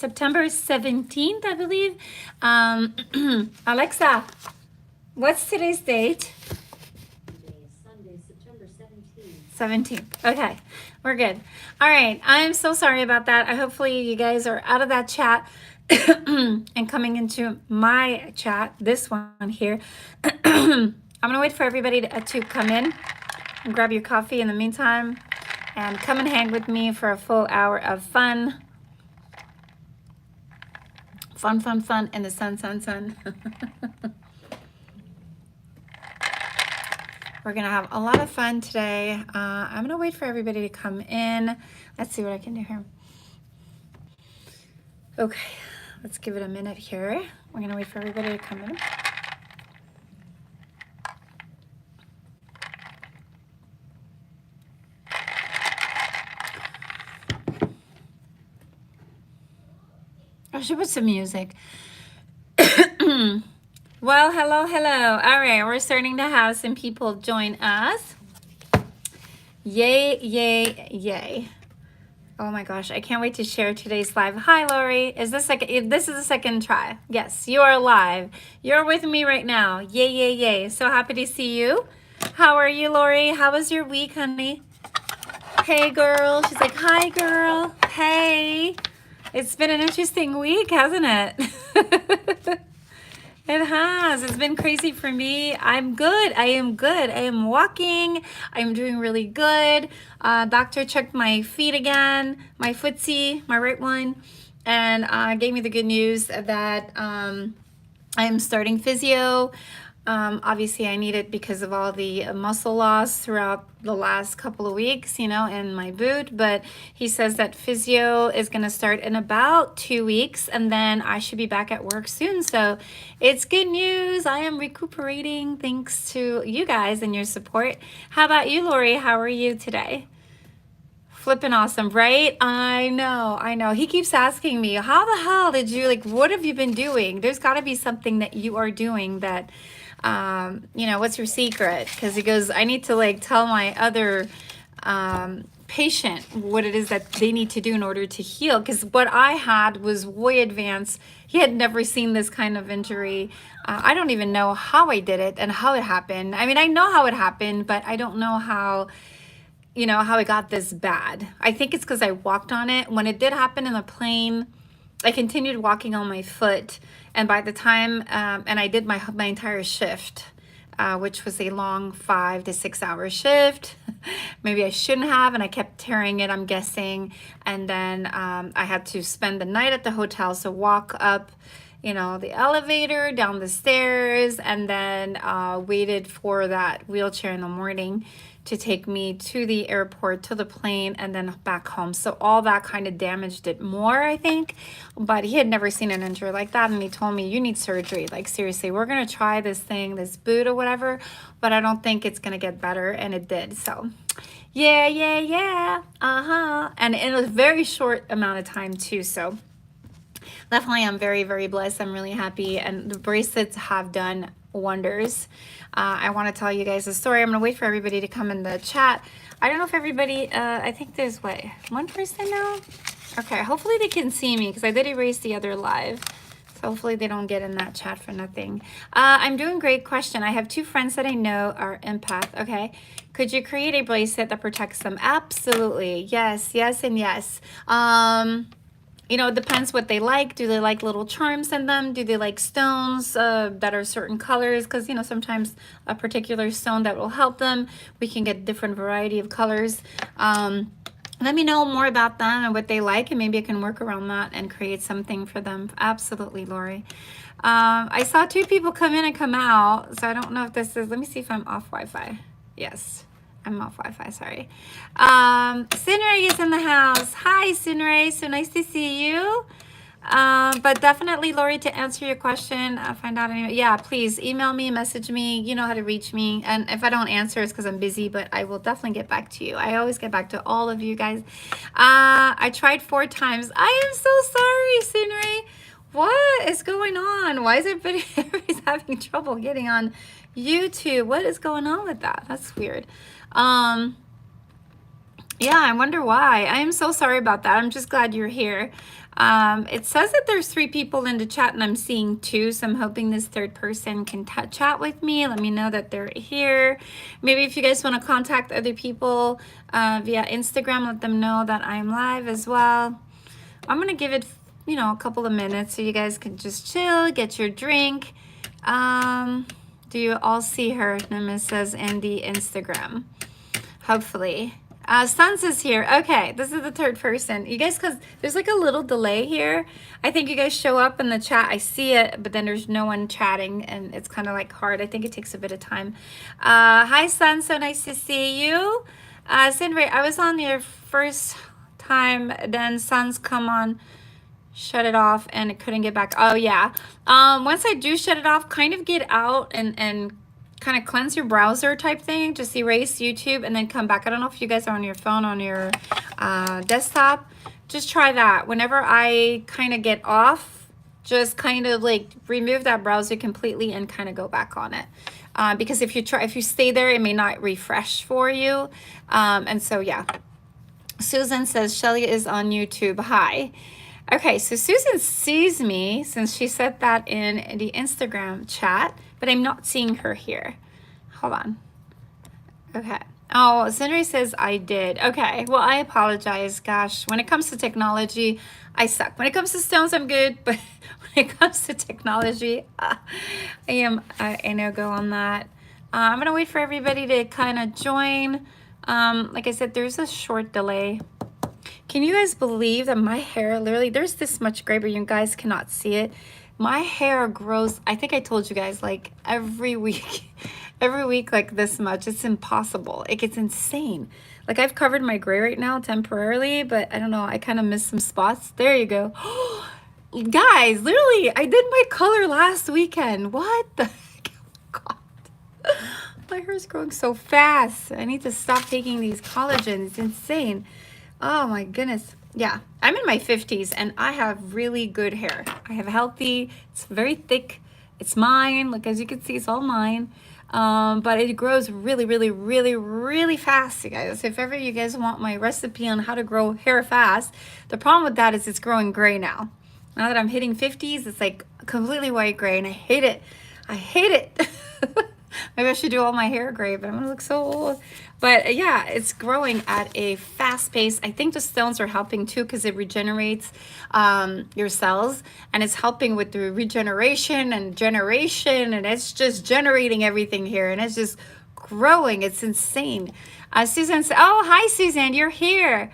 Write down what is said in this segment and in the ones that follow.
September 17th, I believe. Alexa, what's today's date? Sunday, September 17th. 17th. Okay, we're good. All right, I'm so sorry about that. Hopefully you guys are out of that chat and coming into my chat, this one here. I'm gonna wait for everybody to come in and grab your coffee in the meantime and come and hang with me for a full hour of fun. Fun in the sun. We're gonna have a lot of fun today. I'm gonna wait for everybody to come in. Let's see what I can do here. Okay, let's give it a minute here. We're gonna wait for everybody to come in. I should put some music. Well, hello. All right, we're starting to have some people join us. Yay. Oh my gosh, I can't wait to share today's live. Hi, Lori. Is this this is the second try? Yes, you are live. You're with me right now. Yay. So happy to see you. How are you, Lori? How was your week, honey? Hey, girl. She's like, hi, girl. Hey. It's been an interesting week, hasn't it? It has. It's been crazy for me. I'm good. I am walking. I'm doing really good. Doctor checked my feet again, my footsie, my right one, and gave me the good news that I'm starting physio. Obviously, I need it because of all the muscle loss throughout the last couple of weeks, in my boot. But he says that physio is going to start in about 2 weeks, and then I should be back at work soon. So it's good news. I am recuperating thanks to you guys and your support. How about you, Lori? How are you today? Flipping awesome, right? I know. He keeps asking me, how the hell did you, what have you been doing? There's got to be something that you are doing that, what's your secret? Because he goes, I need to tell my other patient what it is that they need to do in order to heal. Because what I had was way advanced. He had never seen this kind of injury. I don't even know how I did it and how it happened. I mean, I know how it happened, but I don't know how it got this bad. I think it's because I walked on it. When it did happen in the plane, I continued walking on my foot. And by the time, and I did my entire shift, which was a long 5 to 6 hour shift. Maybe I shouldn't have, and I kept tearing it, I'm guessing. And then I had to spend the night at the hotel. So walk up, the elevator, down the stairs, and then waited for that wheelchair in the morning to take me to the airport, to the plane, and then back home. So all that kind of damaged it more, I think. But he had never seen an injury like that, and he told me, you need surgery. Seriously, we're going to try this thing, this boot or whatever, but I don't think it's going to get better, and it did. So yeah. And in a very short amount of time, too, so definitely I'm very, very blessed. I'm really happy, and the bracelets have done wonders. I want to tell you guys a story. I'm going to wait for everybody to come in the chat. I don't know if everybody, I think there's, one person now? Okay, hopefully they can see me because I did erase the other live. So hopefully they don't get in that chat for nothing. I'm doing great. Question. I have 2 friends that I know are empath. Okay. Could you create a bracelet that protects them? Absolutely. Yes, and yes. It depends what they like. Do they like little charms in them? Do they like stones that are certain colors? Because, sometimes a particular stone that will help them. We can get different variety of colors. Let me know more about them and what they like, and maybe I can work around that and create something for them. Absolutely, Lori. I saw 2 people come in and come out, so I don't know if this is, let me see if I'm off Wi-Fi. Yes. I'm off Wi-Fi, sorry. Sinray is in the house. Hi, Sinray. So nice to see you. But definitely, Lori, to answer your question, find out anyway. Yeah, please email me, message me. You know how to reach me. And if I don't answer, it's because I'm busy, but I will definitely get back to you. I always get back to all of you guys. I tried 4 times. I am so sorry, Sinray. What is going on? Why is everybody's having trouble getting on YouTube? What is going on with that? That's weird. Yeah, I wonder why. I am so sorry about that. I'm just glad you're here. It says that there's 3 people in the chat and I'm seeing 2, so I'm hoping this third person can chat with me. Let me know that they're here. Maybe if you guys want to contact other people via Instagram, let them know that I'm live as well. I'm going to give it, you know, a couple of minutes so you guys can just chill, get your drink. Do you all see her? Nimis says in the Instagram. Hopefully. Suns is here. Okay, this is the third person. You guys, because there's like a little delay here. I think you guys show up in the chat. I see it, but then there's no one chatting, and it's kind of like hard. I think it takes a bit of time. Hi, Sun. So nice to see you. Sindray, I was on your first time. Then Sun's come on, shut it off, and it couldn't get back. Oh, yeah. Once I do shut it off, kind of get out and kind of cleanse your browser type thing. Just erase YouTube and then come back. I don't know if you guys are on your phone, on your desktop. Just try that. Whenever I kind of get off, just kind of like remove that browser completely and kind of go back on it. Because if you stay there, it may not refresh for you. And so, yeah. Susan says, Shelly is on YouTube. Hi. Okay, so Susan sees me since she said that in the Instagram chat, but I'm not seeing her here. Hold on. Okay. Oh, Sindri says I did. Okay, well, I apologize. Gosh, when it comes to technology, I suck. When it comes to stones, I'm good, but when it comes to technology, I am a no-go on that. I'm going to wait for everybody to kind of join. Like I said, there's a short delay. Can you guys believe that my hair, literally, there's this much gray, but you guys cannot see it. My hair grows, I think I told you guys, like every week, like this much. It's impossible. It gets insane. Like I've covered my gray right now temporarily, but I don't know. I kind of missed some spots. There you go. Guys, literally, I did my color last weekend. What the heck? Oh, God. My hair is growing so fast. I need to stop taking these collagens. It's insane. Oh my goodness. Yeah, I'm in my 50s and I have really good hair. I have healthy, it's very thick. It's mine. Look, as you can see, it's all mine. But it grows really, really, really, really fast, you guys. If ever you guys want my recipe on how to grow hair fast, the problem with that is it's growing gray now. Now that I'm hitting 50s, it's like completely white gray and I hate it. I hate it. Maybe I should do all my hair gray, but I'm gonna look so old. But yeah, it's growing at a fast pace. I think the stones are helping too because it regenerates your cells and it's helping with the regeneration and generation, and it's just generating everything here and it's just growing. It's insane. Susan said, oh, hi, Suzanne, you're here.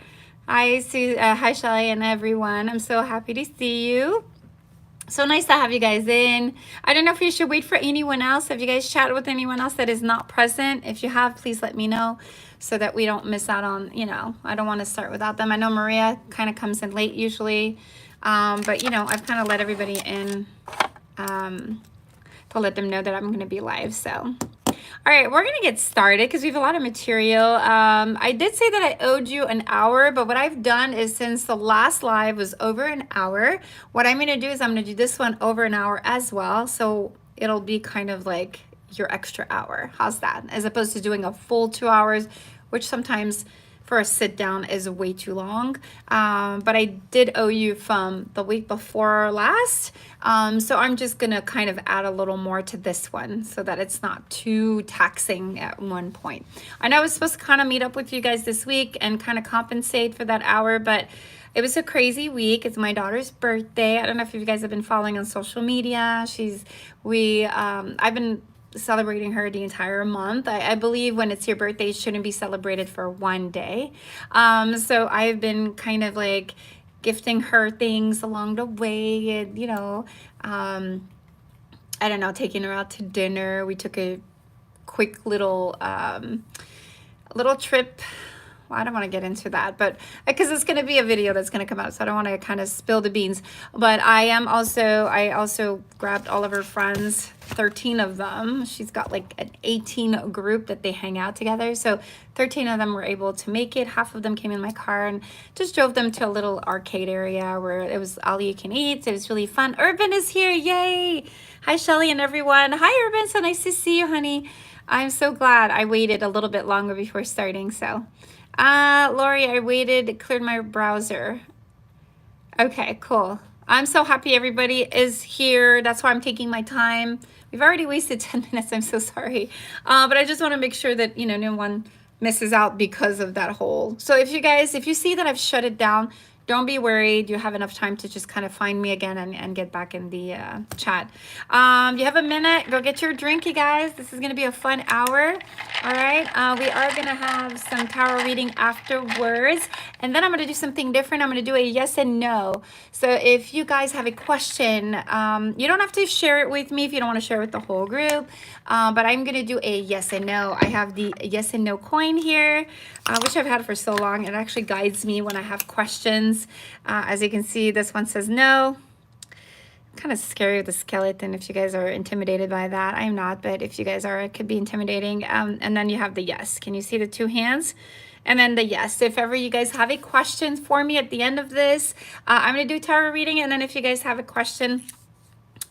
Hi, hi, Shelly and everyone. I'm so happy to see you. So nice to have you guys in. I don't know if you should wait for anyone else. Have you guys chatted with anyone else that is not present? If you have, please let me know so that we don't miss out on, you know, I don't want to start without them. I know Maria kind of comes in late usually, but, you know, I've kind of let everybody in to let them know that I'm going to be live, so... All right, we're going to get started because we have a lot of material. I did say that I owed you an hour, but what I've done is since the last live was over an hour, what I'm going to do is I'm going to do this one over an hour as well. So it'll be kind of like your extra hour. How's that? As opposed to doing a full 2 hours, which sometimes for a sit down is way too long. But I did owe you from the week before last. So I'm just gonna kind of add a little more to this one so that it's not too taxing at one point. I know I was supposed to kind of meet up with you guys this week and kind of compensate for that hour, but it was a crazy week. It's my daughter's birthday. I don't know if you guys have been following on social media. I've been celebrating her the entire month. I believe when it's your birthday, it shouldn't be celebrated for one day. So I've been kind of like gifting her things along the way, and you know, I don't know, taking her out to dinner. We took a quick little trip. Well, I don't want to get into that, but because it's going to be a video that's going to come out, so I don't want to kind of spill the beans. But I also grabbed all of her friends, 13 of them. She's got like an 18 group that they hang out together. So 13 of them were able to make it. Half of them came in my car and just drove them to a little arcade area where it was all you can eat. It was really fun. Urban is here. Yay. Hi, Shelly and everyone. Hi, Urban. So nice to see you, honey. I'm so glad I waited a little bit longer before starting. So Lori, I waited, it cleared my browser. Okay, cool. I'm so happy everybody is here. That's why I'm taking my time. We've already wasted 10 minutes. I'm so sorry. But I just want to make sure that, you know, no one misses out because of that whole. So if you see that I've shut it down, don't be worried. You have enough time to just kind of find me again and get back in the chat. You have a minute. Go get your drink, you guys. This is going to be a fun hour. All right. We are going to have some tarot reading afterwards. And then I'm going to do something different. I'm going to do a yes and no. So if you guys have a question, you don't have to share it with me if you don't want to share it with the whole group. But I'm going to do a yes and no. I have the yes and no coin here, which I've had for so long. It actually guides me when I have questions. As you can see, this one says no. Kind of scary with the skeleton if you guys are intimidated by that. I'm not, but if you guys are, it could be intimidating. And then you have the yes. Can you see the two hands? And then the yes. If ever you guys have a question for me at the end of this, I'm going to do tarot reading. And then if you guys have a question,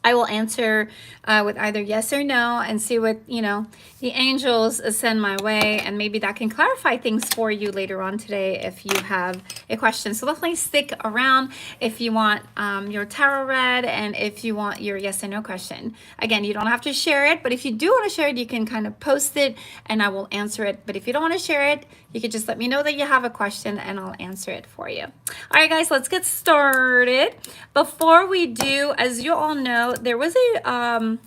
I will answer with either yes or no and see what, you know, the angels send my way. And maybe that can clarify things for you later on today if you have a question. So definitely stick around if you want your tarot read and if you want your yes and no question. Again, you don't have to share it, but if you do want to share it, you can kind of post it and I will answer it. But if you don't want to share it, you can just let me know that you have a question and I'll answer it for you. All right, guys, let's get started. Before we do, as you all know, there was a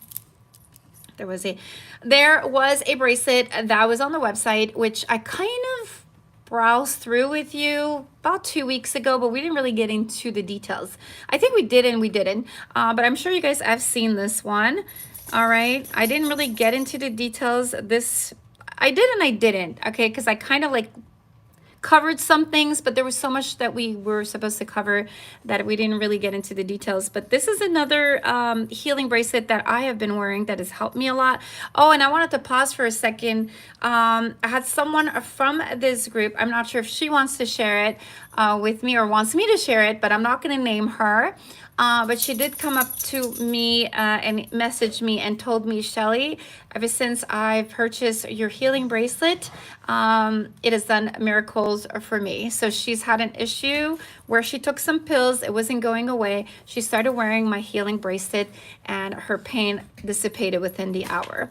bracelet that was on the website, which I kind of browsed through with you about 2 weeks ago, but we didn't really get into the details. I think we did and we didn't, but I'm sure you guys have seen this one. All right, I didn't really get into the details. This I did and I didn't, okay, because I kind of like covered some things, but there was so much that we were supposed to cover that we didn't really get into the details. But this is another healing bracelet that I have been wearing that has helped me a lot. Oh, and I wanted to pause for a second. I had someone from this group, I'm not sure if she wants to share it with me or wants me to share it, but I'm not going to name her. But she did come up to me and messaged me and told me, Shelly, ever since I've purchased your healing bracelet, it has done miracles for me. So she's had an issue where she took some pills. It wasn't going away. She started wearing my healing bracelet and her pain dissipated within the hour.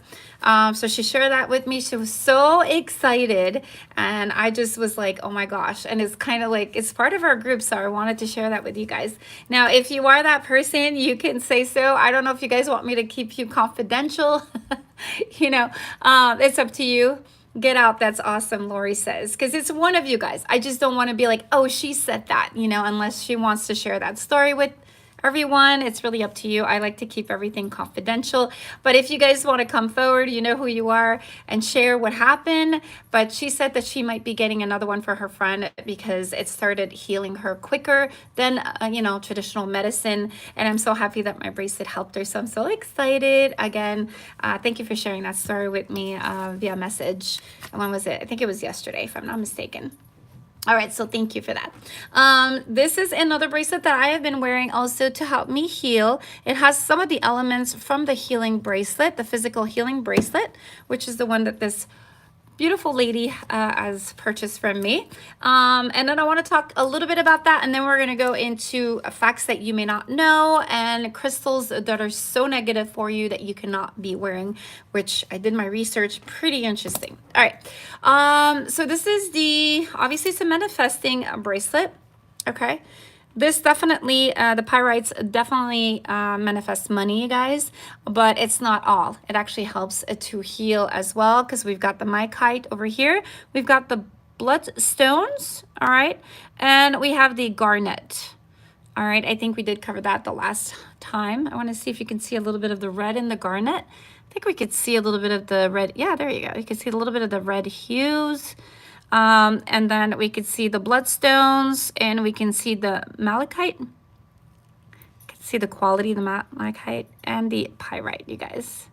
So she shared that with me. She was so excited. And I just was like, oh my gosh. And it's kind of like, it's part of our group. So I wanted to share that with you guys. Now, if you are that person, you can say so. I don't know if you guys want me to keep you confidential. You know, it's up to you. Get out. That's awesome, Lori says, because it's one of you guys. I just don't want to be like, oh, she said that, you know, unless she wants to share that story with everyone. It's really up to you. I like to keep everything confidential. But if you guys want to come forward, you know who you are, and share what happened. But she said that she might be getting another one for her friend because it started healing her quicker than, you know, traditional medicine. And I'm so happy that my bracelet helped her. So I'm so excited. Again, thank you for sharing that story with me via message. And when was it? I think it was yesterday, if I'm not mistaken. All right, so thank you for that. This is another bracelet that I have been wearing also to help me heal. It has some of the elements from the healing bracelet, the physical healing bracelet, which is the one that this beautiful lady has purchased from me. And then I want to talk a little bit about that, and then we're going to go into facts that you may not know and crystals that are so negative for you that you cannot be wearing, which I did my research. Pretty interesting. All right. So this is obviously it's a manifesting bracelet. Okay. This definitely, the pyrites definitely manifest money, you guys, but it's not all. It actually helps to heal as well, because we've got the mycite over here. We've got the bloodstones, all right, and we have the garnet. All right, I think we did cover that the last time. I want to see if you can see a little bit of the red in the garnet. I think we could see a little bit of the red. Yeah, there you go. You can see a little bit of the red hues. And then we could see the bloodstones, and we can see the malachite. You can see the quality of the malachite and the pyrite, you guys.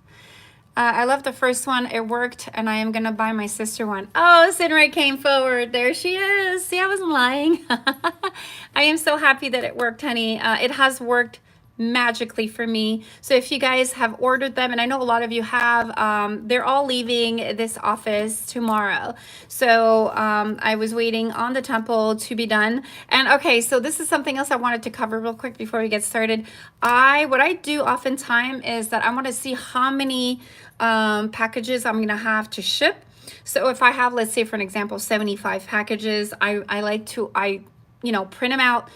I love the first one. It worked, and I am going to buy my sister one. Oh, Sinray came forward. There she is. See, I wasn't lying. I am so happy that it worked, honey. It has worked magically for me. So if you guys have ordered them, and I know a lot of you have, they're all leaving this office tomorrow. So I was waiting on the temple to be done. And okay, so this is something else I wanted to cover real quick before we get started. What I do oftentimes is that I want to see how many packages I'm gonna have to ship. So if I have, let's say for an example, 75 packages, I like to, you know, print them out,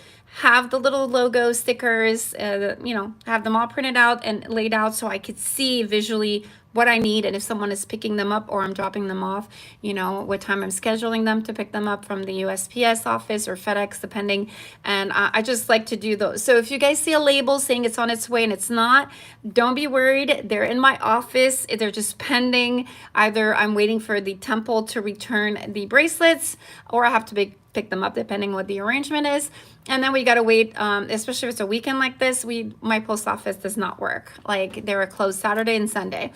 have the little logo stickers, you know, have them all printed out and laid out so I could see visually what I need, and if someone is picking them up or I'm dropping them off, you know, what time I'm scheduling them to pick them up from the USPS office or FedEx, depending. And I just like to do those. So if you guys see a label saying it's on its way and it's not, don't be worried. They're in my office. They're just pending. Either I'm waiting for the temple to return the bracelets, or I have to pick them up depending what the arrangement is. And then we got to wait, especially if it's a weekend like this. My post office does not work. Like, they were closed Saturday and Sunday.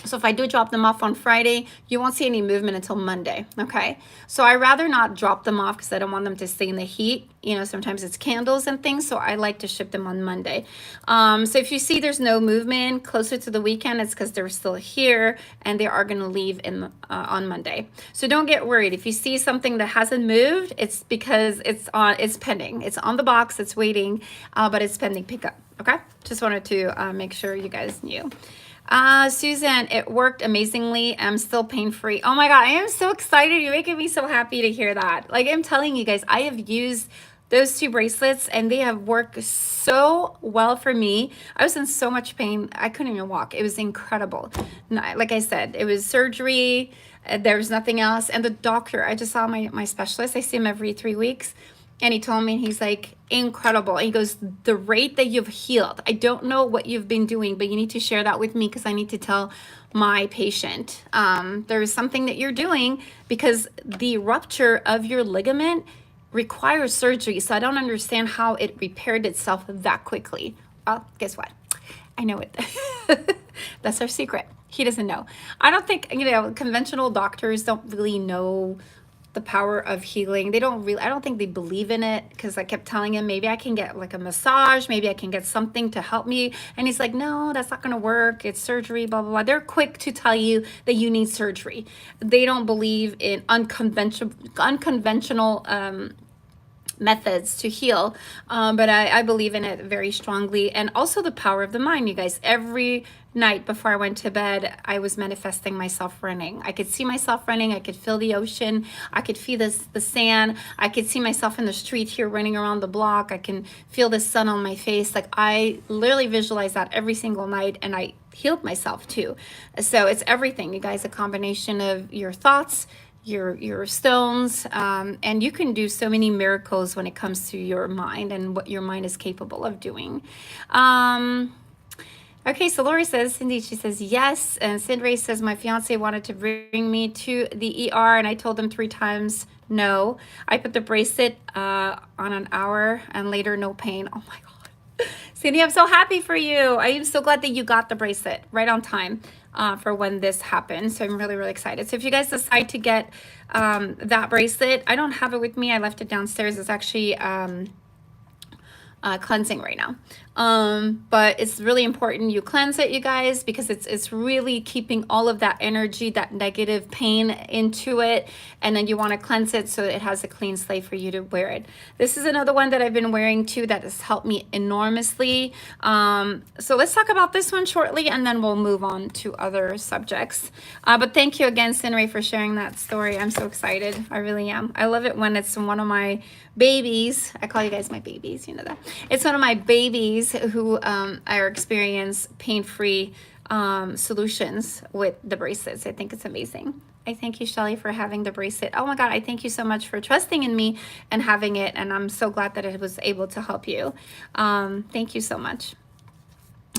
So if I do drop them off on Friday, you won't see any movement until Monday, okay? So I rather not drop them off because I don't want them to stay in the heat. You know, sometimes it's candles and things, so I like to ship them on Monday. So if you see there's no movement closer to the weekend, it's because they're still here and they are going to leave on Monday. So don't get worried. If you see something that hasn't moved, it's because it's pending. It's on the box, it's waiting, but it's pending pickup, okay? Just wanted to make sure you guys knew. Susan, it worked amazingly. I'm still pain-free. Oh my God, I am so excited. You're making me so happy to hear that. Like, I'm telling you guys, I have used those two bracelets and they have worked so well for me. I was in so much pain. I couldn't even walk. It was incredible. Like I said, it was surgery. There was nothing else. And the doctor, I just saw my specialist. I see him every 3 weeks. And he told me, he's like, incredible. He goes, the rate that you've healed, I don't know what you've been doing, but you need to share that with me because I need to tell my patient. There's something that you're doing because the rupture of your ligament requires surgery. So I don't understand how it repaired itself that quickly. Well, guess what? I know it. That's our secret. He doesn't know. I don't think, you know, conventional doctors don't really know the power of healing. They don't really, I don't think they believe in it, because I kept telling him, maybe I can get like a massage, maybe I can get something to help me. And he's like, no, that's not going to work. It's surgery, blah, blah, blah. They're quick to tell you that you need surgery. They don't believe in unconventional methods to heal, but I believe in it very strongly. And also the power of the mind, you guys. Every night before I went to bed, I was manifesting myself running. I could see myself running. I could feel the ocean. I could feel the sand. I could see myself in the street here running around the block. I can feel the sun on my face. Like, I literally visualize that every single night, and I healed myself too. So it's everything, you guys. A combination of your thoughts, your stones, and you can do so many miracles when it comes to your mind and what your mind is capable of doing. Okay, so Lori says, Cindy, she says, yes. And Cindy says, my fiance wanted to bring me to the ER, and I told him 3 times no. I put the bracelet on an hour, and later no pain. Oh my God. Cindy, I'm so happy for you. I am so glad that you got the bracelet right on time for when this happened. So I'm really, really excited. So if you guys decide to get that bracelet, I don't have it with me. I left it downstairs. It's actually cleansing right now. But it's really important you cleanse it, you guys, because it's really keeping all of that energy, that negative pain into it. And then you want to cleanse it so it has a clean slate for you to wear it. This is another one that I've been wearing too that has helped me enormously. So let's talk about this one shortly, and then we'll move on to other subjects. But thank you again, Sinray, for sharing that story. I'm so excited. I really am. I love it when it's one of my babies. I call you guys my babies, you know that. It's one of my babies who are experience pain-free solutions with the bracelets. I think it's amazing. I thank you, Shelly, for having the bracelet. Oh my God, I thank you so much for trusting in me and having it. And I'm so glad that it was able to help you. Thank you so much.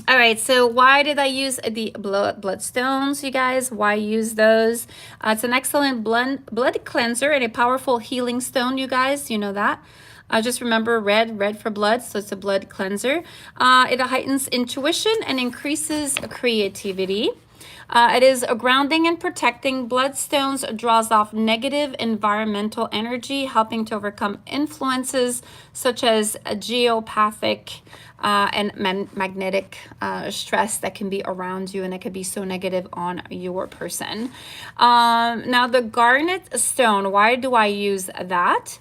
All right, so why did I use the bloodstones, you guys? Why use those? It's an excellent blood cleanser and a powerful healing stone, you guys. You know that. Just remember red for blood, so it's a blood cleanser. It heightens intuition and increases creativity. It is a grounding and protecting. Bloodstones draws off negative environmental energy, helping to overcome influences such as geopathic and magnetic stress that can be around you, and that could be so negative on your person. Now the garnet stone, why do I use that?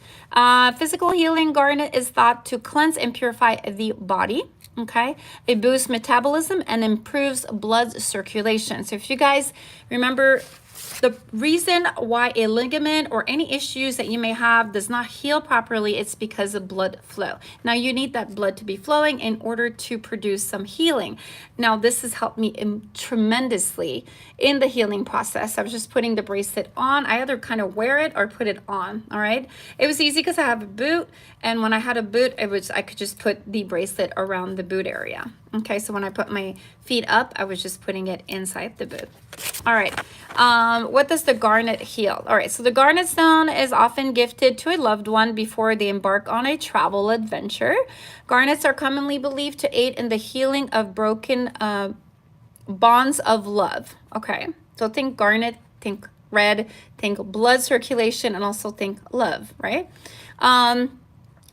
Physical healing garnet is thought to cleanse and purify the body. Okay, it boosts metabolism and improves blood circulation. So if you guys remember, the reason why a ligament or any issues that you may have does not heal properly, it's because of blood flow. Now you need that blood to be flowing in order to produce some healing. Now this has helped me tremendously in the healing process. I was just putting the bracelet on. I either kind of wear it or put it on. All right, it was easy because I have a boot, and when I had a boot, I could just put the bracelet around the boot area. Okay, so when I put my feet up, I was just putting it inside the boot. All right, what does the garnet heal? All right, so the garnet stone is often gifted to a loved one before they embark on a travel adventure. Garnets are commonly believed to aid in the healing of broken bonds of love. Okay, so think garnet, think red, think blood circulation, and also think love, right?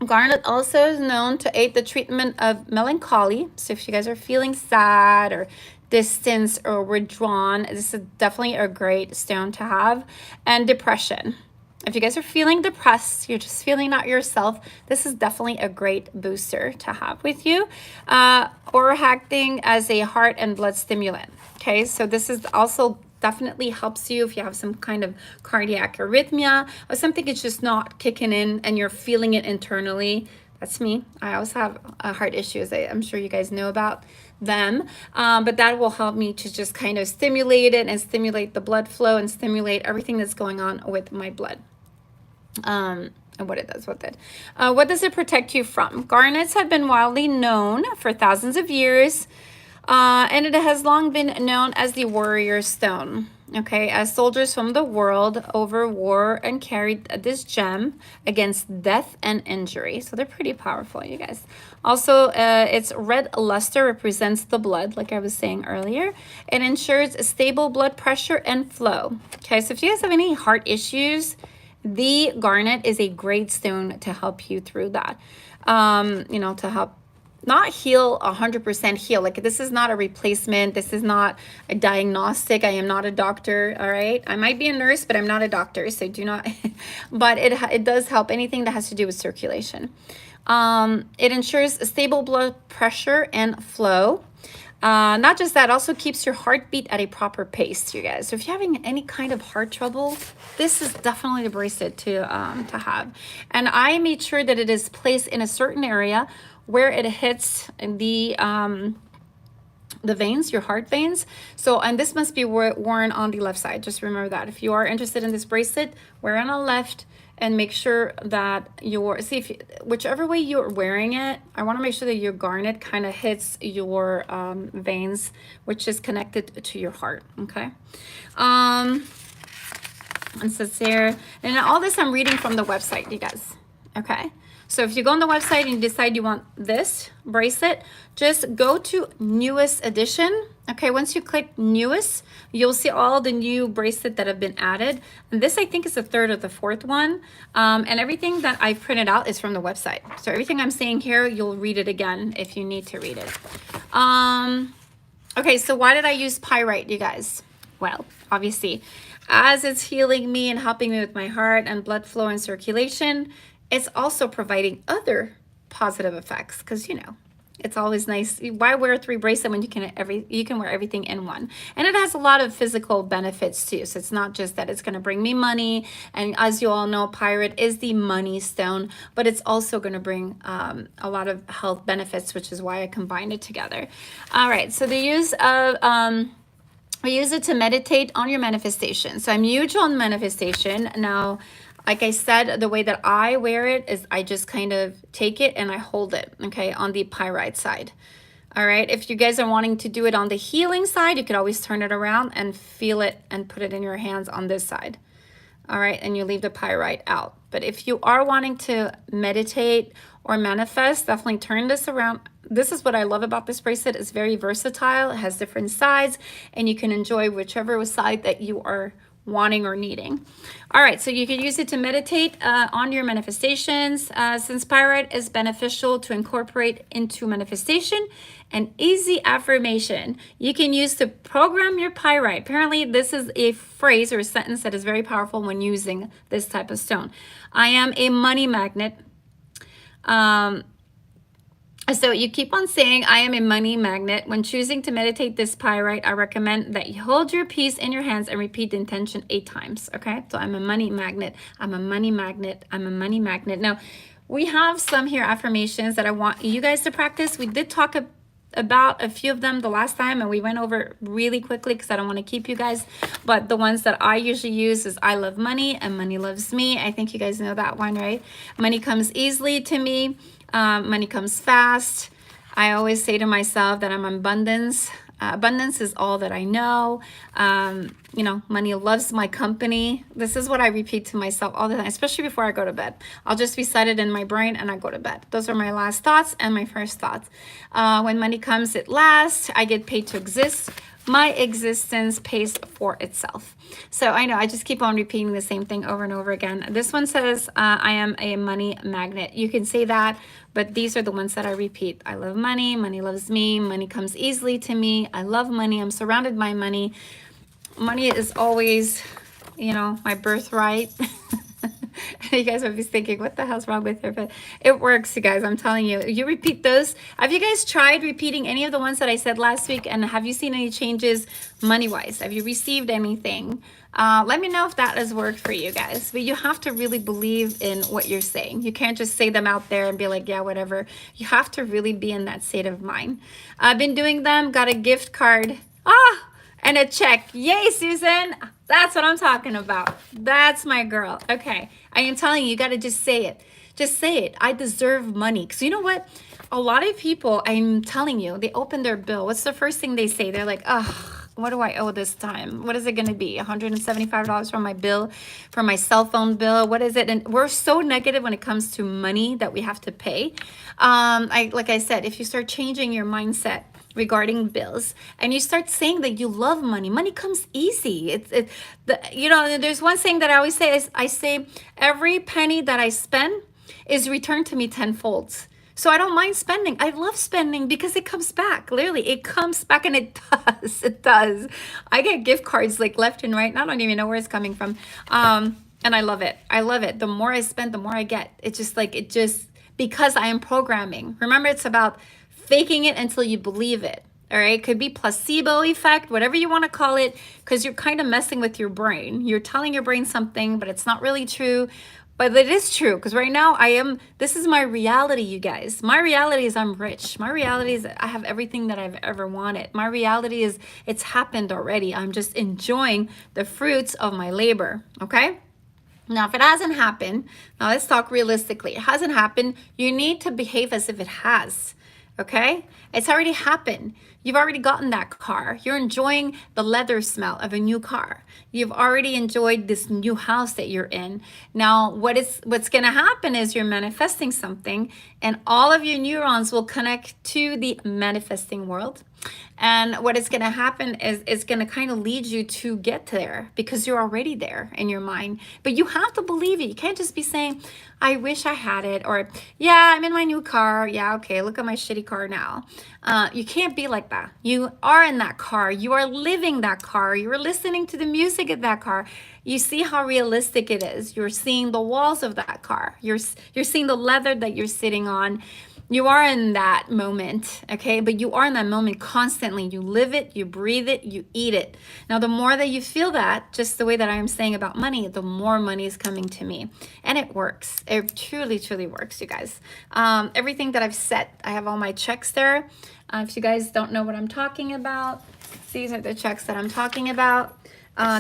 Garnet also is known to aid the treatment of melancholy. So if you guys are feeling sad or distance or withdrawn, this is definitely a great stone to have. And depression. If you guys are feeling depressed, you're just feeling not yourself, this is definitely a great booster to have with you. Or acting as a heart and blood stimulant. Okay, so this is also definitely helps you if you have some kind of cardiac arrhythmia or something it's just not kicking in and you're feeling it internally. That's me. I also have heart issues. I'm sure you guys know about them, but that will help me to just kind of stimulate it and stimulate the blood flow and stimulate everything that's going on with my blood. And what it does with it. What does it protect you from? Garnets have been widely known for thousands of years. And it has long been known as the warrior stone. Okay, as soldiers from the world over war and carried this gem against death and injury. So they're pretty powerful, you guys. Also, its red luster represents the blood, like I was saying earlier. It ensures a stable blood pressure and flow. Okay, so if you guys have any heart issues, the garnet is a great stone to help you through that. You know, to help not heal 100% heal. Like this is not a replacement. This is not a diagnostic. I am not a doctor. All right. I might be a nurse, but I'm not a doctor. So do not, but it does help anything that has to do with circulation. It ensures a stable blood pressure and flow. Not just that, also keeps your heartbeat at a proper pace, you guys. So if you're having any kind of heart trouble, this is definitely the bracelet to have. And I made sure that it is placed in a certain area where it hits the veins, your heart veins. So, and this must be worn on the left side. Just remember that. If you are interested in this bracelet, wear it on the left and make sure that whichever way you're wearing it, I want to make sure that your garnet kind of hits your veins, which is connected to your heart. Okay. It says here, and all this I'm reading from the website, you guys. Okay. So if you go on the website and you decide you want this bracelet, just go to newest edition. Okay, once you click newest, you'll see all the new bracelet that have been added. And this I think is the third or the fourth one. And everything that I printed out is from the website. So everything I'm saying here, you'll read it again if you need to read it. Okay, so why did I use pyrite, you guys? Well, obviously, as it's healing me and helping me with my heart and blood flow and circulation, it's also providing other positive effects because, you know, it's always nice. Why wear 3 bracelets when you can wear everything in one? And it has a lot of physical benefits too. So it's not just that it's going to bring me money. And as you all know, pyrite is the money stone, but it's also going to bring a lot of health benefits, which is why I combined it together. All right. So the use of... I use it to meditate on your manifestation. So I'm huge on manifestation. Now, like I said, the way that I wear it is I just kind of take it and I hold it, okay, on the pyrite side. All right. If you guys are wanting to do it on the healing side, you could always turn it around and feel it and put it in your hands on this side. all right, and you leave the pyrite out. But if you are wanting to meditate or manifest, definitely turn this around. This is what I love about this bracelet. It's very versatile. It has different sides, and you can enjoy whichever side that you are wanting or needing. All right, so you can use it to meditate on your manifestations. Since pyrite is beneficial to incorporate into manifestation, an easy affirmation you can use to program your pyrite. Apparently, this is a phrase or a sentence that is very powerful when using this type of stone. I am a money magnet. So you keep on saying, I am a money magnet. When choosing to meditate this pyrite, I recommend that you hold your piece in your hands and repeat the intention 8 times, okay? So I'm a money magnet, I'm a money magnet, I'm a money magnet. Now, we have some here affirmations that I want you guys to practice. We did talk about a few of them the last time, and we went over really quickly because I don't want to keep you guys. But the ones that I usually use is I love money and money loves me. I think you guys know that one, right? Money comes easily to me. Money comes fast. I always say to myself that I'm abundance. Abundance is all that I know. You know, money loves my company. This is what I repeat to myself all the time, especially before I go to bed. I'll just recite it in my brain and I go to bed. Those are my last thoughts and my first thoughts. When money comes, it lasts. I get paid to exist. My existence pays for itself. So I know I just keep on repeating the same thing over and over again. This one says, I am a money magnet. You can say that, but these are the ones that I repeat. I love money. Money loves me. Money comes easily to me. I love money. I'm surrounded by money. Money is always, you know, my birthright. You guys might be thinking, what the hell's wrong with her? But it works, you guys. I'm telling you. You repeat those. Have you guys tried repeating any of the ones that I said last week? And have you seen any changes money-wise? Have you received anything? Let me know if that has worked for you guys. But you have to really believe in what you're saying. You can't just say them out there and be like, yeah, whatever. You have to really be in that state of mind. I've been doing them. Got a gift card. And a check. Yay, Susan. That's what I'm talking about. That's my girl. Okay. I am telling you, you got to just say it. Just say it. I deserve money. Because you know what? A lot of people, I'm telling you, they open their bill. What's the first thing they say? They're like, oh, what do I owe this time? What is it going to be? $175 for my bill, for my cell phone bill? What is it? And we're so negative when it comes to money that we have to pay. Like I said, if you start changing your mindset regarding bills and you start saying that you love money, money comes easy. You know, there's one thing that I always say is I say every penny that I spend is returned to me tenfold. So I don't mind spending. I love spending because it comes back. Literally, it comes back, and it does. It does. I get gift cards like left and right, and I don't even know where it's coming from. And I love it. I love it. The more I spend, the more I get. It's just like, because I am programming. Remember, it's about faking it until you believe it. All right. It could be placebo effect, whatever you want to call it, because you're kind of messing with your brain. You're telling your brain something, but it's not really true. But it is true, because right now this is my reality, you guys. My reality is I'm rich. My reality is I have everything that I've ever wanted. My reality is it's happened already. I'm just enjoying the fruits of my labor. Okay. Now, if it hasn't happened, now let's talk realistically. It hasn't happened. You need to behave as if it has. Okay? It's already happened. You've already gotten that car. You're enjoying the leather smell of a new car. You've already enjoyed this new house that you're in. Now, what's going to happen is you're manifesting something, and all of your neurons will connect to the manifesting world. And what is going to happen is it's going to kind of lead you to get there because you're already there in your mind. But you have to believe it. You can't just be saying, I wish I had it, or yeah, I'm in my new car. Yeah, okay, look at my shitty car now. You can't be like that. You are in that car. You are living that car. You are listening to the music of that car. You see how realistic it is. You're seeing the walls of that car. You're seeing the leather that you're sitting on. You are in that moment, okay? But you are in that moment constantly. You live it, you breathe it, you eat it. Now, the more that you feel that, just the way that I am saying about money, the more money is coming to me. And it works. It truly, truly works, you guys. Everything that I've set, I have all my checks there. If you guys don't know what I'm talking about, these are the checks that I'm talking about.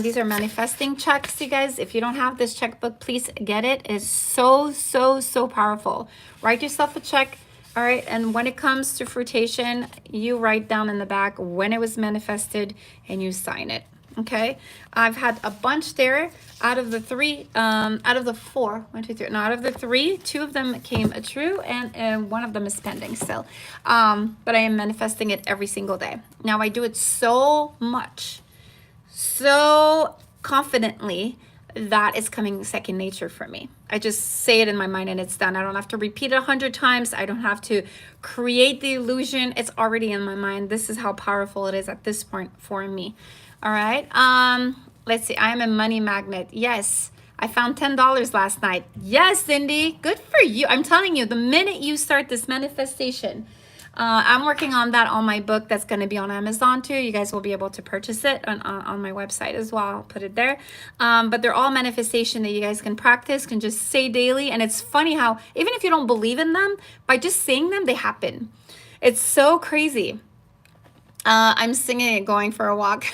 These are manifesting checks, you guys. If you don't have this checkbook, please get it. It's so, so, so powerful. Write yourself a check. All right, and when it comes to fruition, you write down in the back when it was manifested and you sign it. Okay, I've had a bunch there. Out of the three, out of the four, one, two, three, no, out of the three, two of them came true, and one of them is pending still. But I am manifesting it every single day. Now I do it so much, so confidently, that is coming second nature for me. I just say it in my mind and it's done. I don't have to repeat it 100 times. I don't have to create the illusion. It's already in my mind. This is how powerful it is at this point for me. All right. Let's see. I am a money magnet. Yes. I found $10 last night. Yes, Cindy. Good for you. I'm telling you, the minute you start this manifestation, I'm working on that on my book that's going to be on Amazon too. You guys will be able to purchase it on my website as well. I'll put it there. But they're all manifestation that you guys can practice, can just say daily. And it's funny how even if you don't believe in them, by just saying them, they happen. It's so crazy. I'm singing it going for a walk.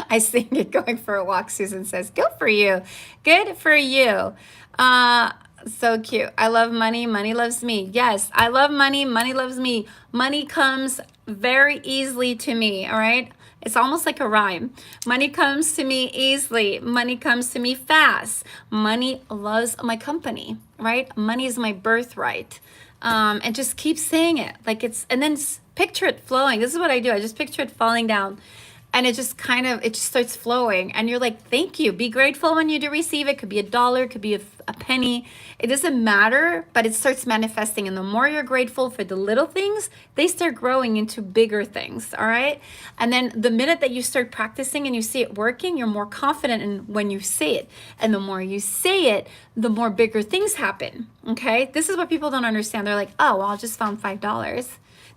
I sing it going for a walk, Susan says. Good for you. Good for you. So cute. I love money. Money loves me. Yes, I love money. Money loves me. Money comes very easily to me, all right? It's almost like a rhyme. Money comes to me easily. Money comes to me fast. Money loves my company, right? Money is my birthright. And just keep saying it like it's, and then picture it flowing. This is what I do. I just picture it falling down. And it just kind of, it just starts flowing. And you're like, thank you. Be grateful when you do receive it. Could be $1, could be a penny. It doesn't matter, but it starts manifesting. And the more you're grateful for the little things, they start growing into bigger things, all right? And then the minute that you start practicing and you see it working, you're more confident in when you say it. And the more you say it, the more bigger things happen, okay? This is what people don't understand. They're like, oh, well, I just found $5.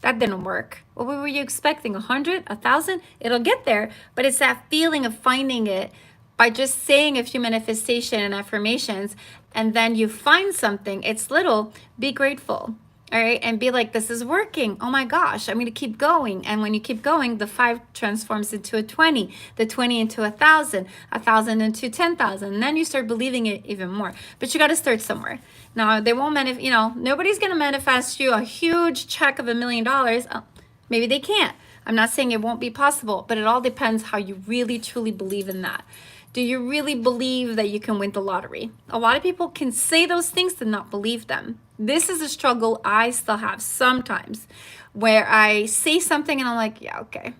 That didn't work. What were you expecting? 100, 1,000? It'll get there, but it's that feeling of finding it by just saying a few manifestation and affirmations, and then you find something. It's little. Be grateful, all right, and be like, this is working. Oh my gosh, I'm going to keep going. And when you keep going, the 5 transforms into a 20, the 20 into 1,000, 1,000 into 10,000. And then you start believing it even more. But you got to start somewhere. Now, they won't manifest, you know, nobody's going to manifest you a huge check of $1 million. Oh, maybe they can't. I'm not saying it won't be possible, but it all depends how you really, truly believe in that. Do you really believe that you can win the lottery? A lot of people can say those things and not believe them. This is a struggle I still have sometimes where I say something and I'm like, yeah, okay.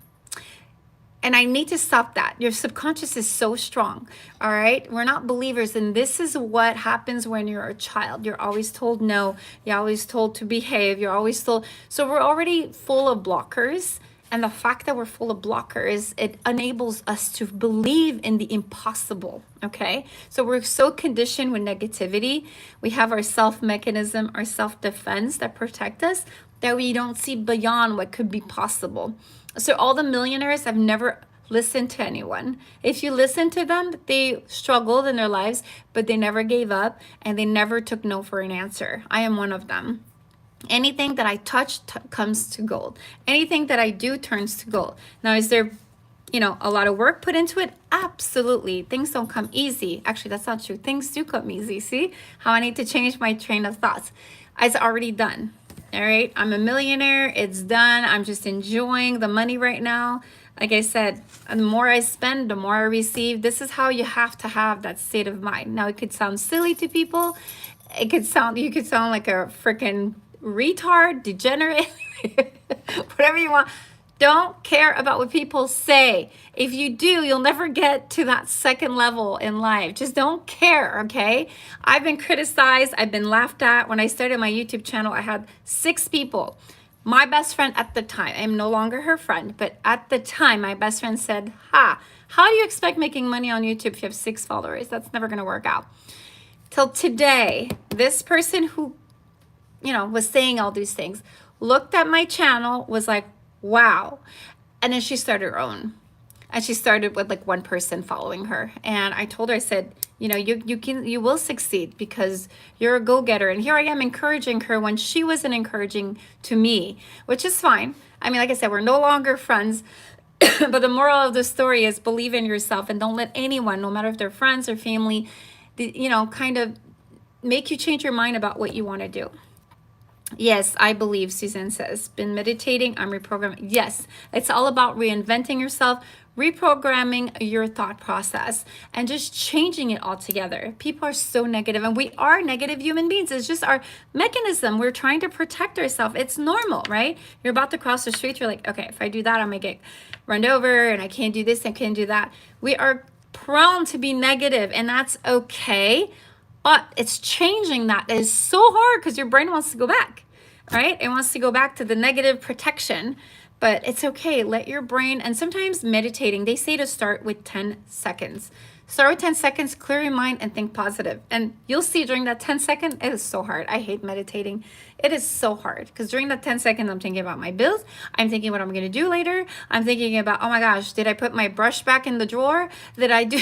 And I need to stop that. Your subconscious is so strong, all right? We're not believers, and this is what happens when you're a child. You're always told no. You're always told to behave. You're always told. So we're already full of blockers, and the fact that we're full of blockers, it enables us to believe in the impossible, okay? So we're so conditioned with negativity. We have our self-mechanism, our self-defense that protect us, that we don't see beyond what could be possible. So all the millionaires have never listened to anyone. If you listen to them, they struggled in their lives, but they never gave up and they never took no for an answer. I am one of them. Anything that I touch comes to gold. Anything that I do turns to gold. Now, is there, you know, a lot of work put into it? Absolutely. Things don't come easy. Actually, that's not true. Things do come easy. See how I need to change my train of thoughts. It's already done. All right, I'm a millionaire. It's done. I'm just enjoying the money right now. Like I said, the more I spend, the more I receive. This is how you have to have that state of mind. Now, it could sound silly to people. It could sound, you could sound like a freaking retard, degenerate, whatever you want. Don't care about what people say. If you do, you'll never get to that second level in life. Just don't care, okay? I've been criticized. I've been laughed at. When I started my YouTube channel, I had 6 people. My best friend at the time, I'm no longer her friend, but at the time, my best friend said, how do you expect making money on YouTube if you have 6 followers? That's never gonna work out. Till today, this person who, you know, was saying all these things, looked at my channel, was like, wow. And then she started her own. And she started with like 1 person following her. And I told her, I said, you know, you will succeed because you're a go-getter. And here I am encouraging her when she wasn't encouraging to me, which is fine. I mean, like I said, we're no longer friends. But the moral of the story is believe in yourself and don't let anyone, no matter if they're friends or family, you know, kind of make you change your mind about what you want to do. Yes, I believe, Susan says. Been meditating, I'm reprogramming. Yes, it's all about reinventing yourself, reprogramming your thought process, and just changing it altogether. People are so negative, and we are negative human beings. It's just our mechanism. We're trying to protect ourselves. It's normal, right? You're about to cross the street. You're like, okay, if I do that, I'm going to get run over, and I can't do this, I can't do that. We are prone to be negative, and that's okay. But it's changing that is so hard because your brain wants to go back, right? It wants to go back to the negative protection, but it's okay. Let your brain, and sometimes meditating, they say to start with 10 seconds. Start with 10 seconds, clear your mind and think positive. And you'll see during that 10 second, it is so hard. I hate meditating. It is so hard because during that 10 seconds, I'm thinking about my bills. I'm thinking what I'm going to do later. I'm thinking about, oh my gosh, did I put my brush back in the drawer? Did I do...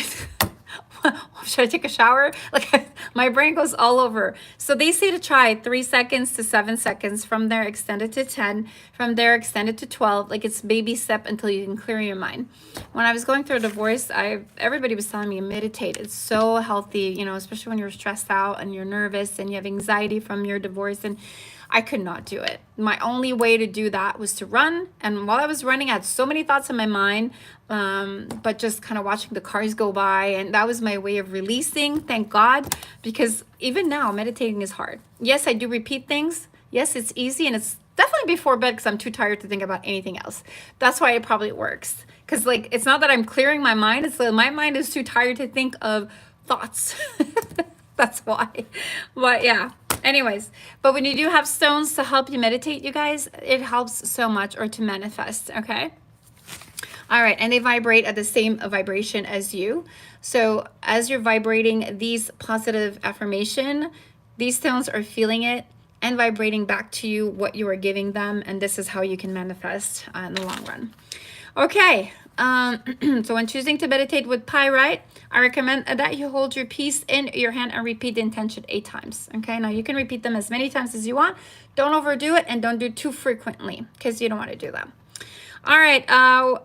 Should I take a shower? Like my brain goes all over. So they say to try 3 seconds to 7 seconds, from there extended to 10, from there extended to 12. Like it's baby step until you can clear your mind. When I was going through a divorce, everybody was telling me meditate. It's so healthy, you know, especially when you're stressed out and you're nervous and you have anxiety from your divorce. And I could not do it. My only way to do that was to run. And while I was running, I had so many thoughts in my mind, but just kind of watching the cars go by. And that was my way of releasing, thank God, because even now meditating is hard. Yes, I do repeat things. Yes, it's easy. And it's definitely before bed because I'm too tired to think about anything else. That's why it probably works. Because like, it's not that I'm clearing my mind. It's that my mind is too tired to think of thoughts. That's why. But yeah. Anyways, but when you do have stones to help you meditate, you guys, it helps so much, or to manifest, okay? All right, and they vibrate at the same vibration as you. So as you're vibrating these positive affirmation, these stones are feeling it and vibrating back to you what you are giving them, and this is how you can manifest in the long run. Okay, so when choosing to meditate with pyrite, I recommend that you hold your piece in your hand and repeat the intention 8 times. Okay, now you can repeat them as many times as you want. Don't overdo it and don't do too frequently because you don't want to do that. All right,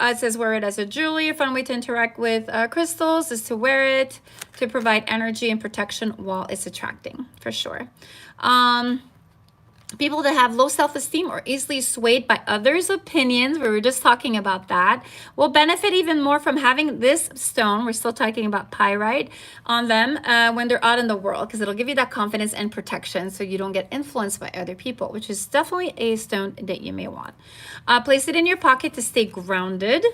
it says wear it as a jewelry. A fun way to interact with crystals is to wear it to provide energy and protection while it's attracting, for sure. People that have low self-esteem or easily swayed by others' opinions, we were just talking about that, will benefit even more from having this stone, we're still talking about pyrite, on them when they're out in the world, because it'll give you that confidence and protection so you don't get influenced by other people, which is definitely a stone that you may want. Place it in your pocket to stay grounded.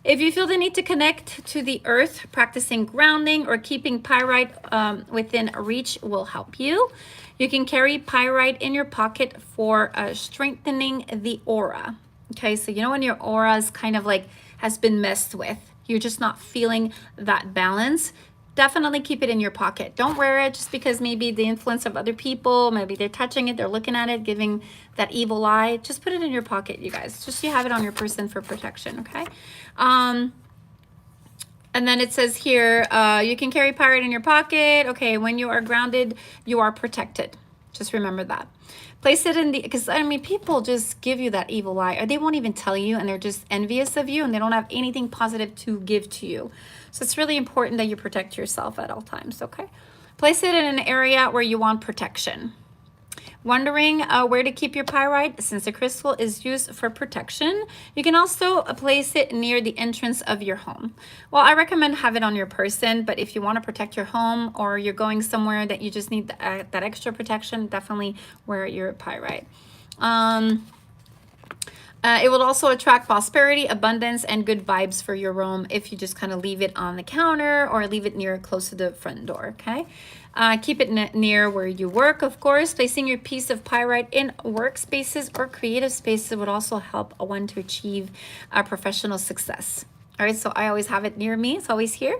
If you feel the need to connect to the earth, practicing grounding or keeping pyrite within reach will help you. You can carry pyrite in your pocket for strengthening the aura. Okay, so you know when your aura is kind of like has been messed with, you're just not feeling that balance, definitely keep it in your pocket. Don't wear it just because maybe the influence of other people, maybe they're touching it, they're looking at it, giving that evil eye. Just put it in your pocket, you guys. Just so you have it on your person for protection, okay? And then it says here, you can carry pyrite in your pocket. Okay, when you are grounded, you are protected. Just remember that. Place it in the, because I mean, people just give you that evil eye, or they won't even tell you, and they're just envious of you, and they don't have anything positive to give to you. So it's really important that you protect yourself at all times, okay? Place it in an area where you want protection. Wondering where to keep your pyrite? Since the crystal is used for protection, you can also place it near the entrance of your home. Well, I recommend have it on your person, but if you want to protect your home or you're going somewhere that you just need that extra protection, definitely wear your pyrite. It will also attract prosperity, abundance, and good vibes for your room if you just kind of leave it on the counter or leave it near close to the front door, okay? Keep it near where you work, of course. Placing your piece of pyrite in workspaces or creative spaces would also help one to achieve professional success. All right, so I always have it near me. It's always here.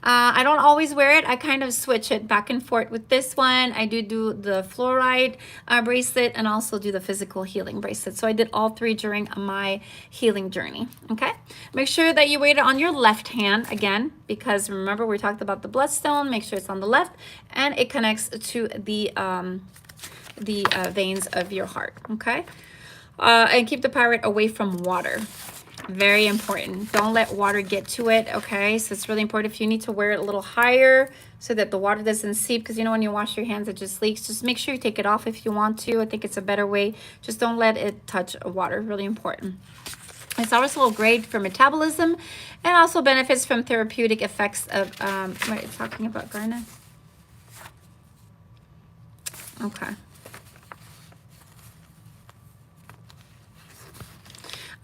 I don't always wear it. I kind of switch it back and forth with this one. I do the fluoride bracelet and also do the physical healing bracelet. So I did all 3 during my healing journey, okay? Make sure that you wear it on your left hand, again, because remember we talked about the bloodstone. Make sure it's on the left and it connects to the veins of your heart, okay? And keep the pyrite away from water. Very important. Don't let water get to it, okay? So it's really important if you need to wear it a little higher so that the water doesn't seep, because you know when you wash your hands it just leaks. Just make sure you take it off if you want to. I think it's a better way. Just don't let it touch water. Really important. It's also great for metabolism and also benefits from therapeutic effects of, what are you talking about, garnet? Okay.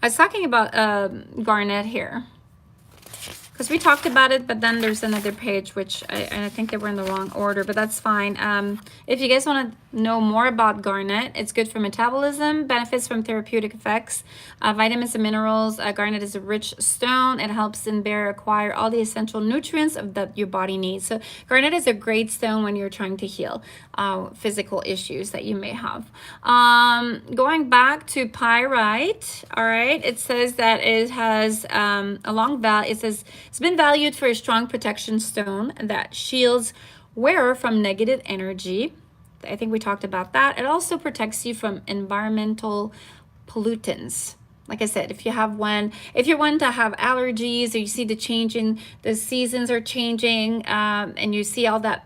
I was talking about garnet here because we talked about it, but then there's another page which I think they were in the wrong order, but that's fine. If you guys want to know more about garnet, it's good for metabolism, benefits from therapeutic effects, vitamins and minerals. Garnet is a rich stone. It helps in bear acquire all the essential nutrients that your body needs. So garnet is a great stone when you're trying to heal physical issues that you may have. Going back to pyrite, all right, it says that it has a long value. It says it's been valued for a strong protection stone that shields wearer from negative energy. I think we talked about that. It also protects you from environmental pollutants. Like I said, if you're one to have allergies, or you see the change in the seasons are changing, and you see all that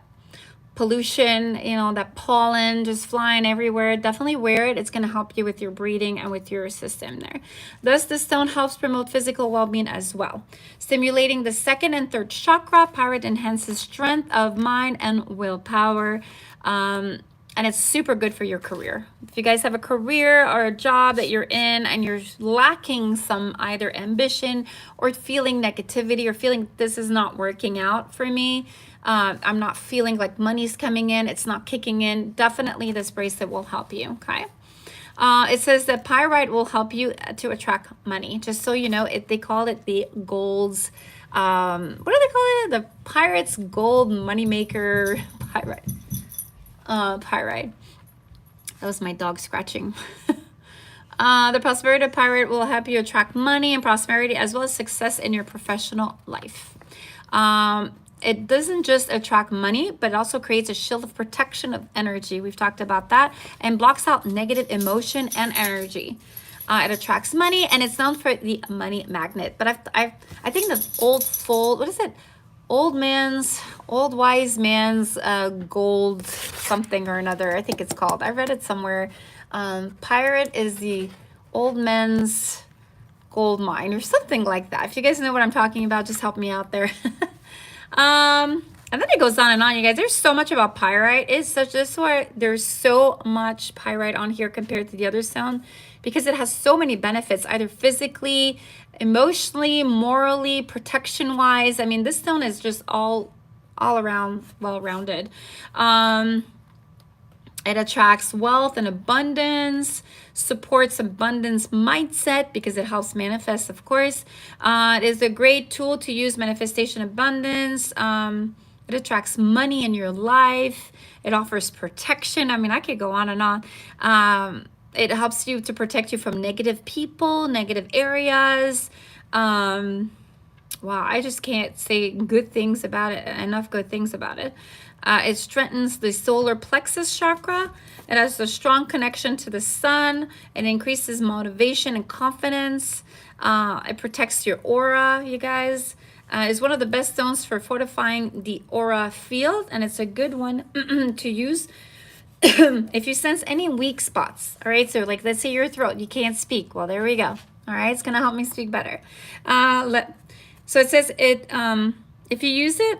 pollution, you know, that pollen just flying everywhere, definitely wear it. It's going to help you with your breathing and with your system there. Thus, this stone helps promote physical well-being as well. Stimulating the second and third chakra, pyrite enhances strength of mind and willpower. And it's super good for your career. If you guys have a career or a job that you're in and you're lacking some either ambition or feeling negativity or feeling this is not working out for me, I'm not feeling like money's coming in, it's not kicking in, definitely this bracelet will help you, okay? It says that pyrite will help you to attract money. Just so you know, they call it the gold's, what do they call it? The pirate's gold moneymaker pyrite. Pyrite. That was my dog scratching. The prosperity of pyrite will help you attract money and prosperity as well as success in your professional life. It doesn't just attract money, but it also creates a shield of protection of energy. We've talked about that, and blocks out negative emotion and energy. It attracts money, and it's known for the money magnet. But I think the what is it? Old wise man's gold something or another, I think it's called. I read it somewhere. Pirate is the old man's gold mine or something like that. If you guys know what I'm talking about, just help me out there. And then it goes on and on, you guys. There's so much about pyrite. This is why there's so much pyrite on here compared to the other stone, because it has so many benefits, either physically, emotionally, morally, protection wise. I mean, this stone is just all around well-rounded. It attracts wealth and abundance, supports abundance mindset because it helps manifest, of course. It is a great tool to use manifestation abundance. It attracts money in your life. It offers protection. I mean, I could go on and on. It helps you to protect you from negative people, negative areas. Wow, I just can't say good things about it, enough good things about it. It strengthens the solar plexus chakra. It has a strong connection to the sun. It increases motivation and confidence. It protects your aura, you guys. It's one of the best stones for fortifying the aura field, and it's a good one to use if you sense any weak spots. All right, so like let's say your throat, you can't speak. Well, there we go. All right, it's gonna help me speak better. So it says if you use it,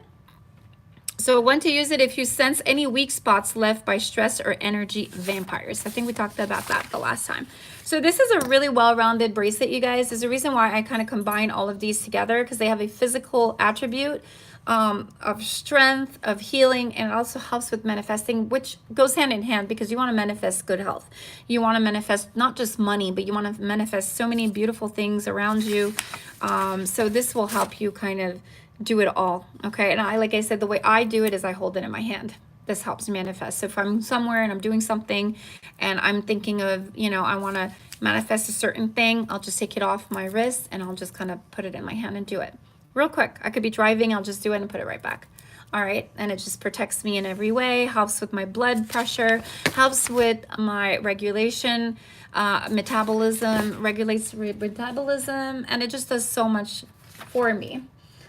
so when to use it if you sense any weak spots left by stress or energy vampires. I think we talked about that the last time. So this is a really well-rounded bracelet, you guys. There's a reason why I kind of combine all of these together, because they have a physical attribute of strength, of healing, and it also helps with manifesting, which goes hand in hand, because you want to manifest good health. You want to manifest not just money, but you want to manifest so many beautiful things around you. So this will help you kind of do it all, okay? And like I said, the way I do it is I hold it in my hand. This helps manifest. So if I'm somewhere and I'm doing something and I'm thinking of, you know, I want to manifest a certain thing, I'll just take it off my wrist and I'll just kind of put it in my hand and do it real quick. I could be driving, I'll just do it and put it right back. All right, and it just protects me in every way, helps with my blood pressure, helps with my regulation, metabolism, regulates metabolism, and it just does so much for me.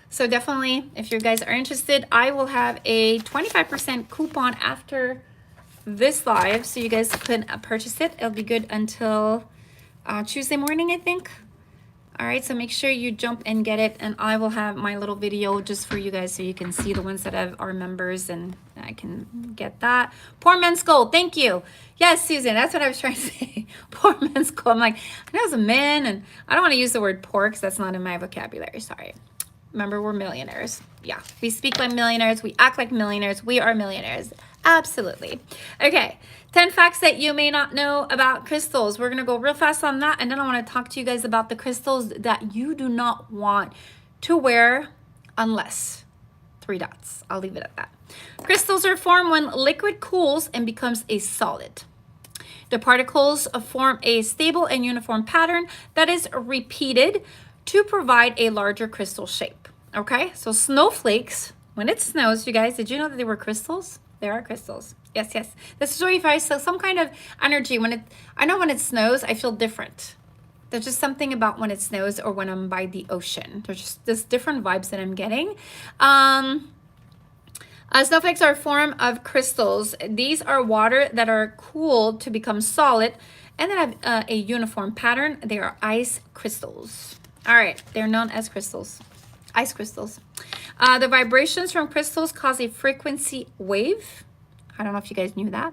So definitely, if you guys are interested, I will have a 25% coupon after this live, so you guys can purchase it. It'll be good until Tuesday morning, I think. All right, so make sure you jump and get it, and I will have my little video just for you guys so you can see the ones that are members, and I can get that. Poor man's gold, thank you. Yes, Susan, that's what I was trying to say. Poor man's gold. I'm like, I know it's a man, and I don't want to use the word poor because that's not in my vocabulary, sorry. Remember, we're millionaires. Yeah, we speak like millionaires, we act like millionaires, we are millionaires. Absolutely. Okay, 10 facts that you may not know about crystals. We're gonna go real fast on that, and then I wanna talk to you guys about the crystals that you do not want to wear unless, 3 dots. I'll leave it at that. Crystals are formed when liquid cools and becomes a solid. The particles form a stable and uniform pattern that is repeated to provide a larger crystal shape. Okay, so snowflakes, when it snows, you guys, did you know that they were crystals? They are crystals. Yes, yes. This is really fast. So some kind of energy I know when it snows, I feel different. There's just something about when it snows or when I'm by the ocean. There's just this different vibes that I'm getting. Snowflakes are a form of crystals. These are water that are cooled to become solid and then have a uniform pattern. They are ice crystals. All right, they're known as crystals, ice crystals. The vibrations from crystals cause a frequency wave. I don't know if you guys knew that.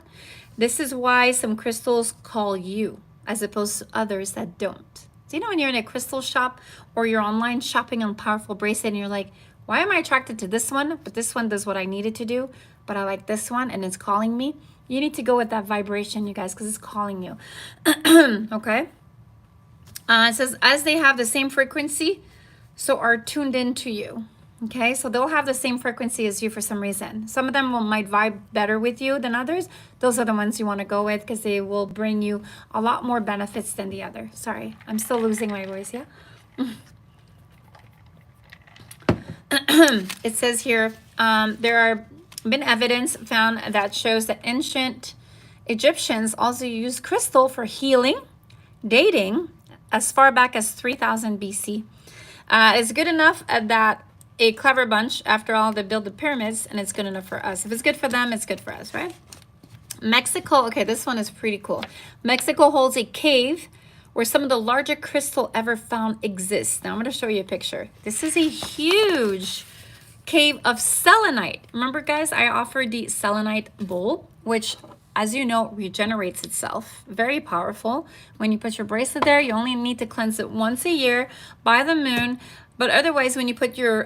This is why some crystals call you as opposed to others that don't. So you know when you're in a crystal shop or you're online shopping on powerful bracelet and you're like, why am I attracted to this one, but this one does what I need it to do, but I like this one and it's calling me? You need to go with that vibration, you guys, because it's calling you. Okay? It says, as they have the same frequency, so are tuned into you. Okay, so they'll have the same frequency as you for some reason. Some of them might vibe better with you than others. Those are the ones you want to go with because they will bring you a lot more benefits than the other. Sorry, I'm still losing my voice, yeah? It says here, there are been evidence found that shows that ancient Egyptians also used crystal for healing, dating, as far back as 3000 BC. It's good enough that a clever bunch, after all, they build the pyramids, and it's good enough for us. If it's good for them, it's good for us, right? Mexico, okay, this one is pretty cool. Mexico holds a cave where some of the larger crystal ever found exists. Now I'm gonna show you a picture. This is a huge cave of selenite. Remember, guys, I offered the selenite bowl, which, as you know, regenerates itself. Very powerful. When you put your bracelet there, you only need to cleanse it once a year by the moon. But otherwise, when you put your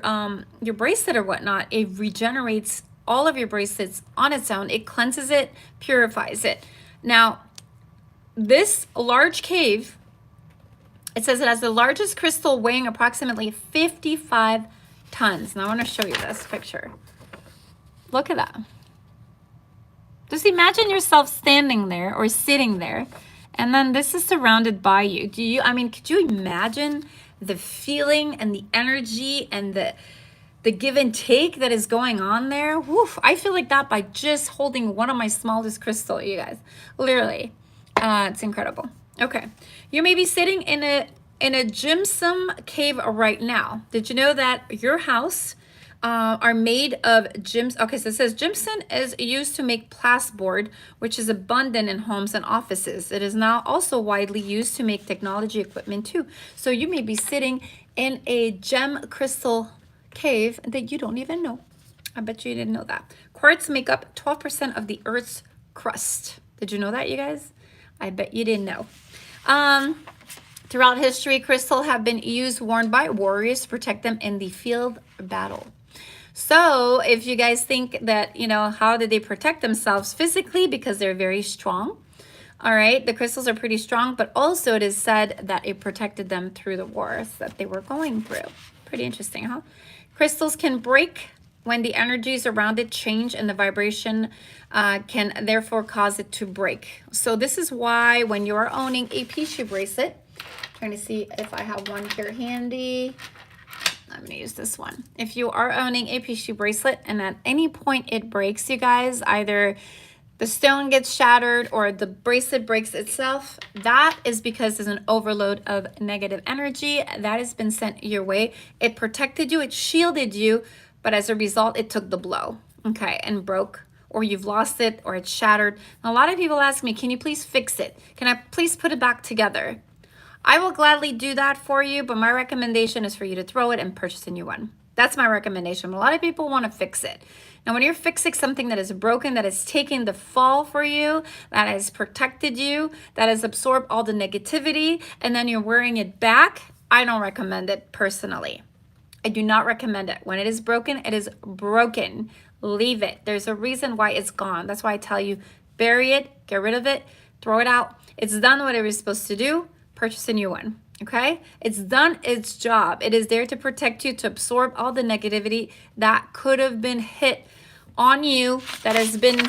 bracelet or whatnot, it regenerates all of your bracelets on its own. It cleanses it, purifies it. Now, this large cave, it says it has the largest crystal weighing approximately 55 tons. Now I want to show you this picture. Look at that. Just imagine yourself standing there or sitting there, and then this is surrounded by you. Could you imagine the feeling and the energy and the give and take that is going on there? Woof, I feel like that by just holding one of my smallest crystal, you guys. Literally. It's incredible. Okay. You may be sitting in a gypsum cave right now. Did you know that your house are made of gyms? Okay, so it says gypsum is used to make plasterboard, which is abundant in homes and offices. It is now also widely used to make technology equipment too. So you may be sitting in a gem crystal cave that you don't even know. I bet you didn't know that. Quartz make up 12% of the Earth's crust. Did you know that, you guys? I bet you didn't know. Throughout history, crystal have been used, worn by warriors to protect them in the field battle. So if you guys think that, how did they protect themselves physically? Because they're very strong. All right, the crystals are pretty strong, but also it is said that it protected them through the wars that they were going through. Pretty interesting, huh? Crystals can break when the energies around it change, and the vibration can therefore cause it to break. So this is why when you are owning a Shui bracelet, trying to see if I have one here handy. I'm going to use this one. If you are owning a Shui bracelet and at any point it breaks, you guys, either the stone gets shattered or the bracelet breaks itself, that is because there's an overload of negative energy that has been sent your way. It protected you, it shielded you, but as a result, it took the blow, okay, and broke, or you've lost it, or it's shattered. And a lot of people ask me, can you please fix it? Can I please put it back together? I will gladly do that for you, but my recommendation is for you to throw it and purchase a new one. That's my recommendation. A lot of people want to fix it. Now, when you're fixing something that is broken, that is taking the fall for you, that has protected you, that has absorbed all the negativity, and then you're wearing it back, I don't recommend it personally. I do not recommend it. When it is broken, it is broken. Leave it. There's a reason why it's gone. That's why I tell you, bury it, get rid of it, throw it out. It's done what it was supposed to do. Purchase a new one, okay? It's done its job. It is there to protect you, to absorb all the negativity that could have been hit on you, that has been,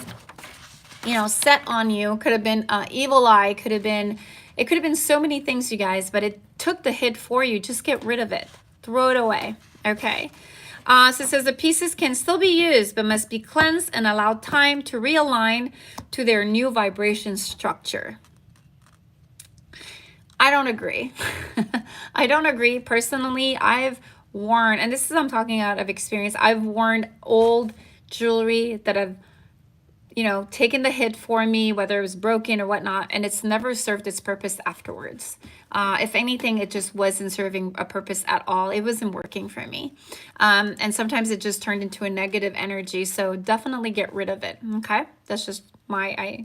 you know, set on you. Could have been evil eye, it could have been so many things, you guys, but it took the hit for you. Just get rid of it. Throw it away, okay? So it says the pieces can still be used, but must be cleansed and allowed time to realign to their new vibration structure. I don't agree. I don't agree. Personally, I've worn, and this is, I'm talking out of experience, I've worn old jewelry that have, you know, taken the hit for me, whether it was broken or whatnot, and it's never served its purpose afterwards. If anything, it just wasn't serving a purpose at all. It wasn't working for me. And sometimes it just turned into a negative energy. So definitely get rid of it. Okay. That's just my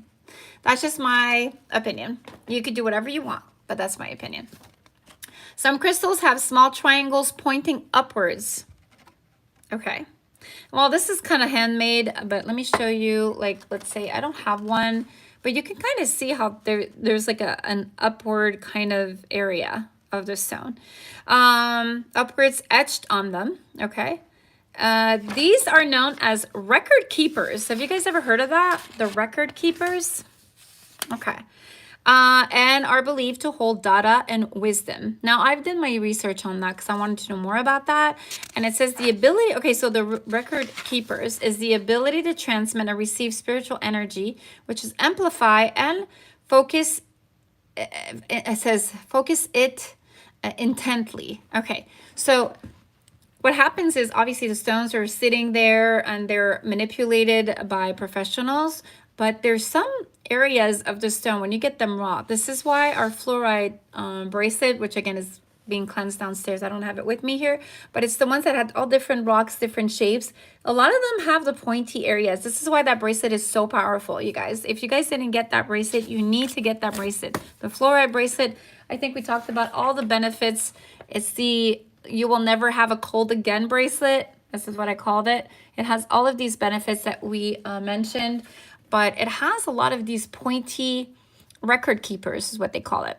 opinion. You could do whatever you want, but that's my opinion. Some crystals have small triangles pointing upwards. Okay. Well, this is kind of handmade, but let me show you, like, let's say I don't have one, but you can kind of see how there's like an upward kind of area of the stone. Upwards etched on them, okay? These are known as record keepers. Have you guys ever heard of that? The record keepers? Okay. And are believed to hold data and wisdom. Now, I've done my research on that because I wanted to know more about that. And it says the ability, okay, so the record keepers is the ability to transmit or receive spiritual energy, which is amplify and focus. It says focus it intently. Okay, so what happens is obviously the stones are sitting there and they're manipulated by professionals, but there's some areas of the stone when you get them raw. This is why our fluoride bracelet, which again is being cleansed downstairs, I don't have it with me here, but it's the ones that had all different rocks, different shapes. A lot of them have the pointy areas. This is why that bracelet is so powerful, you guys. If you guys didn't get that bracelet, you need to get that bracelet. The fluoride bracelet, I think we talked about all the benefits. It's the you will never have a cold again bracelet. This is what I called it. It has all of these benefits that we mentioned, but it has a lot of these pointy record keepers is what they call it.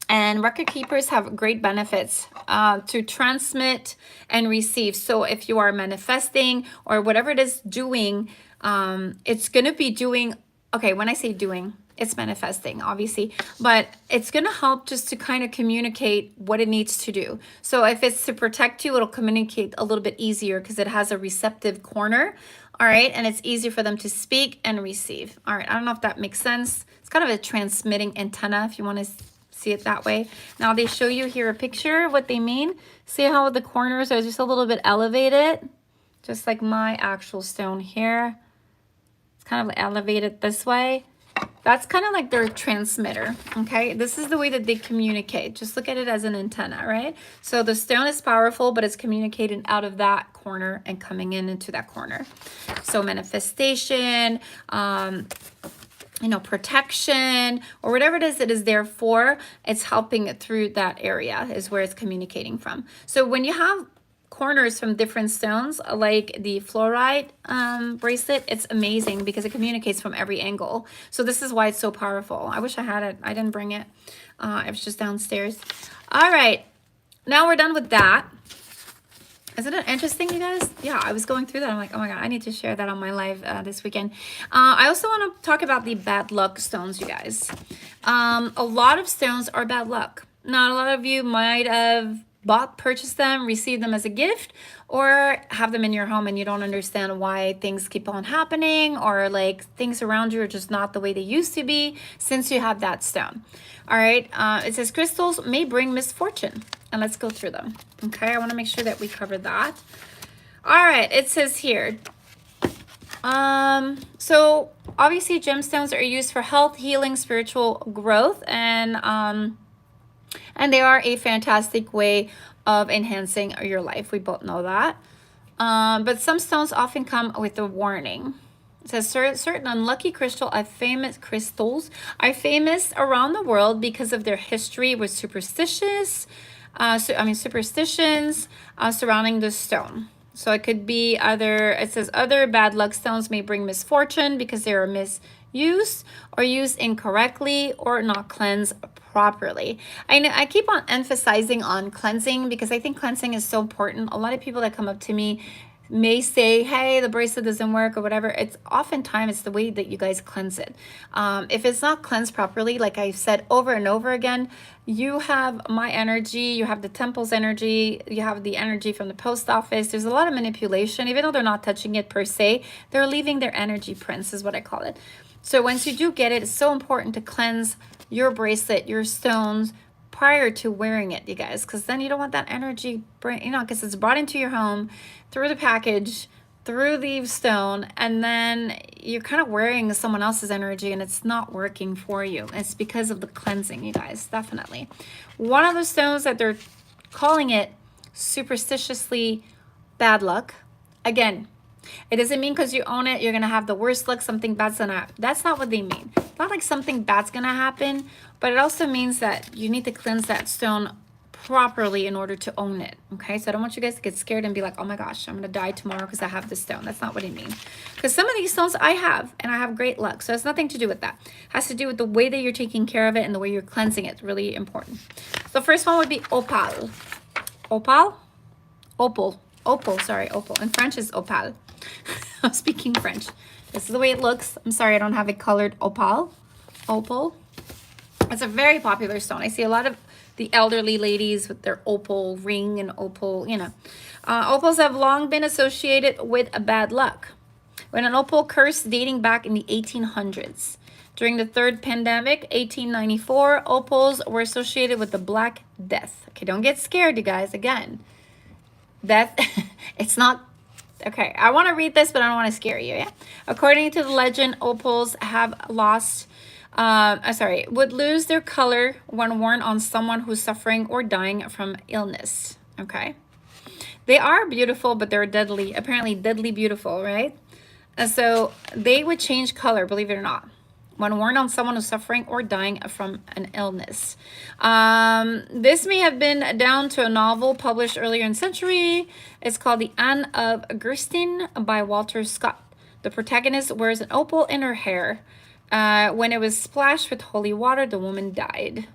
And record keepers have great benefits to transmit and receive. So if you are manifesting or whatever it is doing, it's going to be doing, okay, when I say doing, it's manifesting, obviously, but it's going to help just to kind of communicate what it needs to do. So if it's to protect you, it'll communicate a little bit easier because it has a receptive corner. All right. And it's easier for them to speak and receive. All right. I don't know if that makes sense. It's kind of a transmitting antenna if you want to see it that way. Now they show you here a picture of what they mean. See how the corners are just a little bit elevated, just like my actual stone here. It's kind of elevated this way. That's kind of like their transmitter, okay? This is the way that they communicate. Just look at it as an antenna, right? So the stone is powerful, but it's communicating out of that corner and coming into that corner. So manifestation, you know, protection, or whatever it is that is there for, it's helping it through that area is where it's communicating from. So when you have corners from different stones, like the fluoride bracelet, it's amazing because it communicates from every angle. So this is why it's so powerful. I wish I had it. I didn't bring it. It was just downstairs. All right. Now we're done with that. Isn't it interesting, you guys? Yeah, I was going through that. I'm like, oh my God, I need to share that on my live this weekend. I also want to talk about the bad luck stones, you guys. A lot of stones are bad luck. Now, a lot of you might have purchased them, received them as a gift, or have them in your home and you don't understand why things keep on happening, or like things around you are just not the way they used to be since you have that stone. All right, it says crystals may bring misfortune, and let's go through them. Okay, I want to make sure that we cover that. All right, it says here, so obviously gemstones are used for health, healing, spiritual growth, and they are a fantastic way of enhancing your life. We both know that. But some stones often come with a warning. It says certain unlucky crystals are famous around the world because of their history with superstitions surrounding the stone. So it could be it says other bad luck stones may bring misfortune because they are misused or used incorrectly or not cleansed properly. I keep on emphasizing on cleansing because I think cleansing is so important. A lot of people that come up to me may say, hey, the bracelet doesn't work or whatever. It's oftentimes the way that you guys cleanse it. If it's not cleansed properly, like I've said over and over again, you have my energy, you have the temple's energy, you have the energy from the post office. There's a lot of manipulation. Even though they're not touching it per se, they're leaving their energy prints is what I call it. So once you do get it, it's so important to cleanse your bracelet, your stones, prior to wearing it, you guys, because then you don't want that energy, because it's brought into your home through the package, through the stone, and then you're kind of wearing someone else's energy and it's not working for you. It's because of the cleansing, you guys, definitely. One of the stones that they're calling it superstitiously bad luck, again, it doesn't mean because you own it, you're going to have the worst luck, something bad's going to happen. That's not what they mean. It's not like something bad's going to happen, but it also means that you need to cleanse that stone properly in order to own it. Okay, so I don't want you guys to get scared and be like, oh my gosh, I'm going to die tomorrow because I have this stone. That's not what it means. Because some of these stones I have, and I have great luck. So it's nothing to do with that. It has to do with the way that you're taking care of it and the way you're cleansing it. It's really important. So the first one would be opal. Opal? Opal, sorry, opal. In French is opal. I'm speaking French. This is the way it looks. I'm sorry, I don't have it colored. Opal. It's a very popular stone. I see a lot of the elderly ladies with their opal ring and opal, opals have long been associated with a bad luck. When an opal curse dating back in the 1800s. During the third pandemic, 1894, opals were associated with the Black Death. Okay, don't get scared, you guys. Again, death, it's not. Okay, I want to read this, but I don't want to scare you, yeah? According to the legend, opals have would lose their color when worn on someone who's suffering or dying from illness, okay? They are beautiful, but they're apparently deadly beautiful, right? And so they would change color, believe it or not, when worn on someone who's suffering or dying from an illness. This may have been down to a novel published earlier in the century. It's called The Anne of Gerstin by Walter Scott. The protagonist wears an opal in her hair. When it was splashed with holy water, the woman died.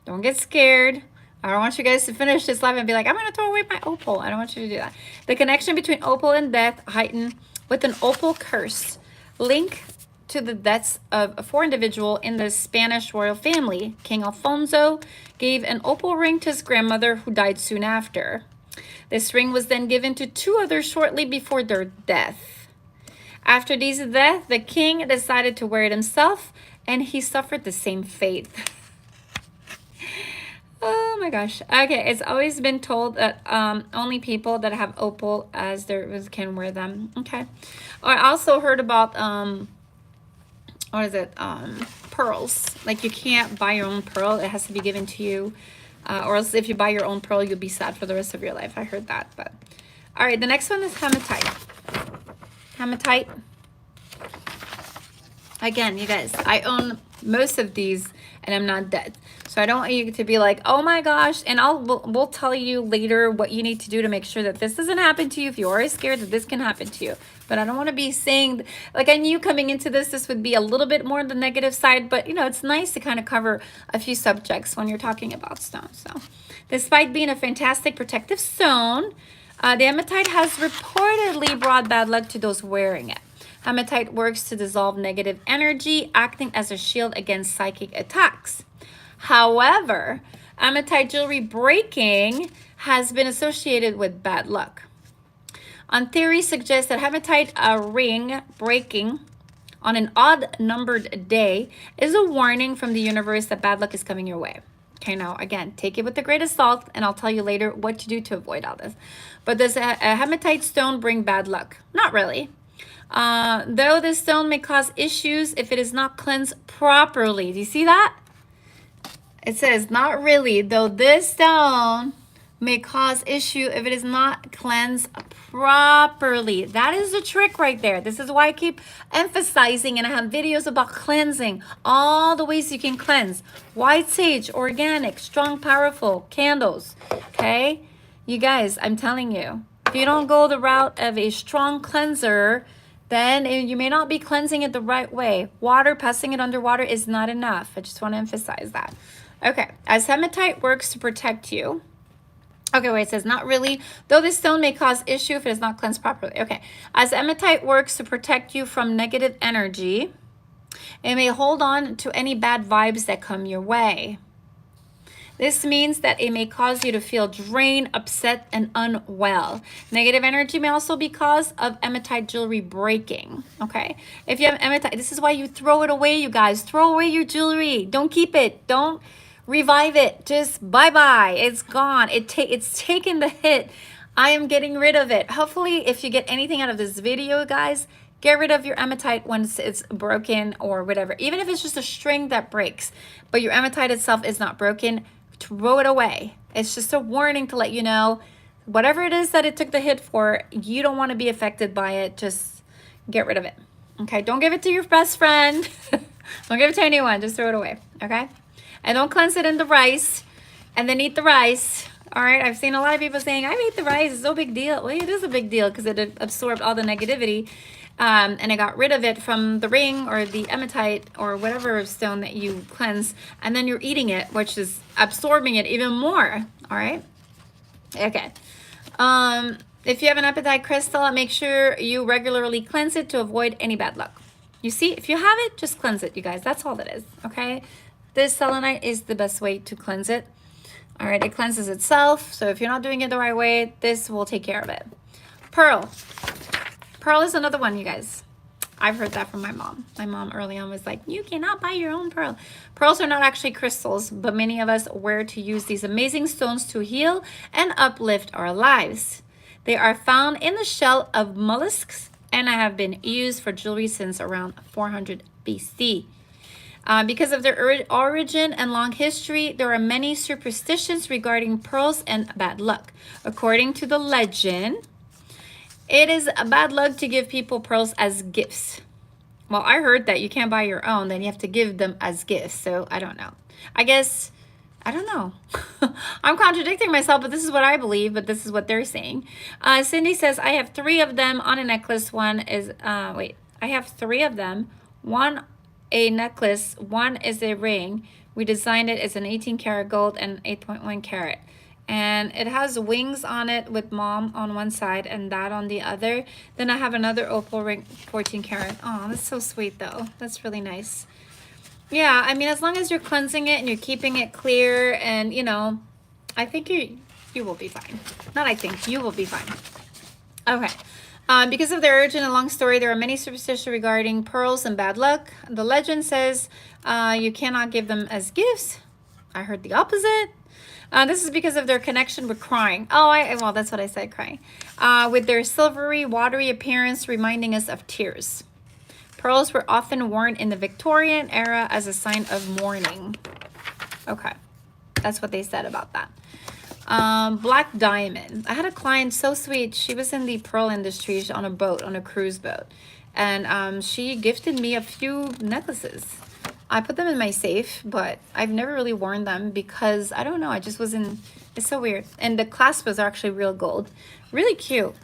Don't get scared. I don't want you guys to finish this live and be like, I'm going to throw away my opal. I don't want you to do that. The connection between opal and death heightened with an opal curse. Link to the deaths of 4 individuals in the Spanish royal family. King Alfonso gave an opal ring to his grandmother who died soon after. This ring was then given to 2 others shortly before their death. After these deaths, the king decided to wear it himself, and he suffered the same fate. Oh my gosh. Okay, it's always been told that only people that have opal as theirs can wear them. Okay. I also heard about pearls. Like you can't buy your own pearl. It has to be given to you. Or else if you buy your own pearl, you'll be sad for the rest of your life. I heard that. But all right, the next one is hematite. Hematite. Again, you guys, I own most of these and I'm not dead. So I don't want you to be like, oh my gosh. And we'll tell you later what you need to do to make sure that this doesn't happen to you if you are scared that this can happen to you. But I don't want to be saying, like I knew coming into this would be a little bit more on the negative side. But, you know, it's nice to kind of cover a few subjects when you're talking about stones. So despite being a fantastic protective stone, the hematite has reportedly brought bad luck to those wearing it. Hematite works to dissolve negative energy, acting as a shield against psychic attacks. However, Hematite jewelry breaking has been associated with bad luck. On theory suggests that hematite ring breaking on an odd numbered day is a warning from the universe that bad luck is coming your way. Okay, now again, take it with a grain of salt, and I'll tell you later what to do to avoid all this. But does a hematite stone bring bad luck? Not really. Though this stone may cause issues if it is not cleansed properly. Do you see that? It says, not really, though this stone may cause issue if it is not cleansed properly. That is the trick right there. This is why I keep emphasizing, and I have videos about cleansing, all the ways you can cleanse. White sage, organic, strong, powerful, candles, okay? You guys, I'm telling you, if you don't go the route of a strong cleanser, then you may not be cleansing it the right way. Water, passing it underwater is not enough. I just want to emphasize that. Okay, as hematite works to protect you. Okay, wait, it says not really, though this stone may cause issue if it is not cleansed properly. Okay, as hematite works to protect you from negative energy, it may hold on to any bad vibes that come your way. This means that it may cause you to feel drained, upset, and unwell. Negative energy may also be cause of hematite jewelry breaking, okay? If you have hematite, this is why you throw it away, you guys. Throw away your jewelry. Don't keep it. Don't revive it. Just bye-bye. It's gone. It's taken the hit. I am getting rid of it. Hopefully, if you get anything out of this video, guys, get rid of your hematite once it's broken or whatever. Even if it's just a string that breaks, but your hematite itself is not broken, throw it away. It's just a warning to let you know, whatever it is that it took the hit for, you don't want to be affected by it. Just get rid of it. Okay, don't give it to your best friend. Don't give it to anyone. Just throw it away, okay? And don't cleanse it in the rice and then eat the rice. All right, I've seen a lot of people saying, I ate the rice, it's no big deal. Well, it is a big deal because it absorbed all the negativity and it got rid of it from the ring or the hematite or whatever stone that you cleanse, and then you're eating it, which is absorbing it even more. All right, okay. If you have an hematite crystal, make sure you regularly cleanse it to avoid any bad luck. You see, if you have it, just cleanse it, you guys. That's all that is, okay? This selenite is the best way to cleanse it. All right, it cleanses itself. So if you're not doing it the right way, this will take care of it. Pearl. Pearl is another one, you guys. I've heard that from my mom. My mom early on was like, you cannot buy your own pearl. Pearls are not actually crystals, but many of us wear to use these amazing stones to heal and uplift our lives. They are found in the shell of mollusks and have been used for jewelry since around 400 BC. Because of their origin and long history, there are many superstitions regarding pearls and bad luck. According to the legend, it is a bad luck to give people pearls as gifts. Well, I heard that you can't buy your own, then you have to give them as gifts. So I don't know. I guess, I don't know. I'm contradicting myself, but this is what I believe, but this is what they're saying. Cindy says, I have 3 of them on a necklace. One is, I have 3 of them. One a necklace, one is a ring. We designed it as an 18 karat gold and 8.1 karat. And it has wings on it with mom on one side and that on the other. Then I have another opal ring, 14 karat. Oh, that's so sweet though. That's really nice. Yeah, I mean, as long as you're cleansing it and you're keeping it clear and, you know, I think you will be fine. Not I think, you will be fine. Okay. Because of their origin and long story, there are many superstitions regarding pearls and bad luck. The legend says you cannot give them as gifts. I heard the opposite. This is because of their connection with crying. Oh, well, that's what I said, crying. With their silvery, watery appearance reminding us of tears. Pearls were often worn in the Victorian era as a sign of mourning. Okay, that's what they said about that. Black diamond. I had a client so sweet. She was in the pearl industry on a boat, on a cruise boat. And she gifted me a few necklaces. I put them in my safe, but I've never really worn them because I don't know. I just wasn't, it's so weird. And the clasp was actually real gold. Really cute.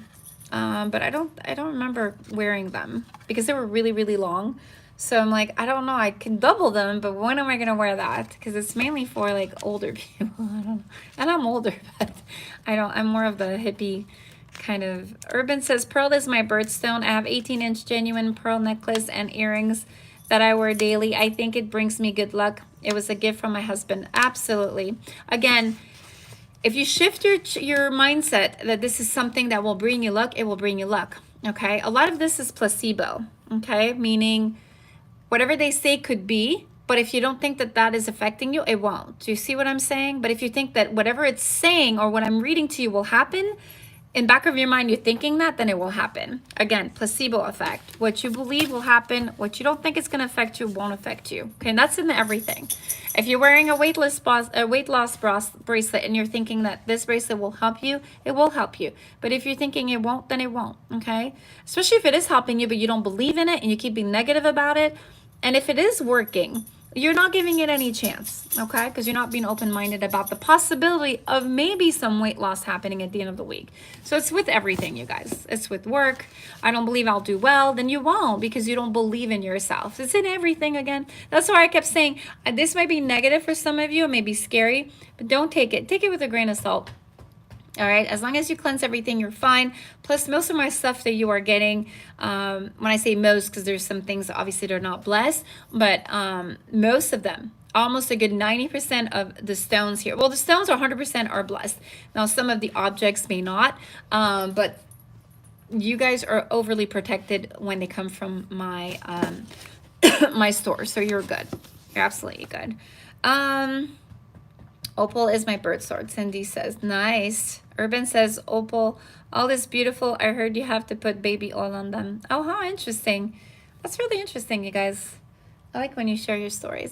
But I don't remember wearing them because they were really, really long. So I'm like, I don't know, I can double them, but when am I gonna wear that? Because it's mainly for like older people. I don't know. And I'm older, but I'm more of the hippie kind of. Urban says, pearl is my birthstone. I have 18-inch genuine pearl necklace and earrings that I wear daily. I think it brings me good luck. It was a gift from my husband. Absolutely. Again, if you shift your mindset that this is something that will bring you luck, it will bring you luck. Okay. A lot of this is placebo. Okay. Meaning whatever they say could be, but if you don't think that that is affecting you, it won't. Do you see what I'm saying? But if you think that whatever it's saying or what I'm reading to you will happen, in back of your mind, you're thinking that, then it will happen. Again, placebo effect. What you believe will happen. What you don't think is going to affect you won't affect you. Okay, and that's in everything. If you're wearing a weight loss bracelet and you're thinking that this bracelet will help you, it will help you. But if you're thinking it won't, then it won't. Okay, especially if it is helping you, but you don't believe in it and you keep being negative about it. And if it is working, you're not giving it any chance, okay? Because you're not being open-minded about the possibility of maybe some weight loss happening at the end of the week. So it's with everything, you guys. It's with work. I don't believe I'll do well. Then you won't, because you don't believe in yourself. It's in everything again. That's why I kept saying, this might be negative for some of you. It may be scary, but don't take it. Take it with a grain of salt. All right, as long as you cleanse everything, you're fine. Plus, most of my stuff that you are getting, when I say most, because there's some things obviously they're not blessed, but most of them, almost a good 90% of the stones here. Well, the stones are 100% are blessed. Now, some of the objects may not, but you guys are overly protected when they come from my my store, so you're good. You're absolutely good. Opal is my bird sword, Cindy says. Nice. Urban says, Opal, all is beautiful. I heard you have to put baby oil on them. Oh, how interesting. That's really interesting, you guys. I like when you share your stories.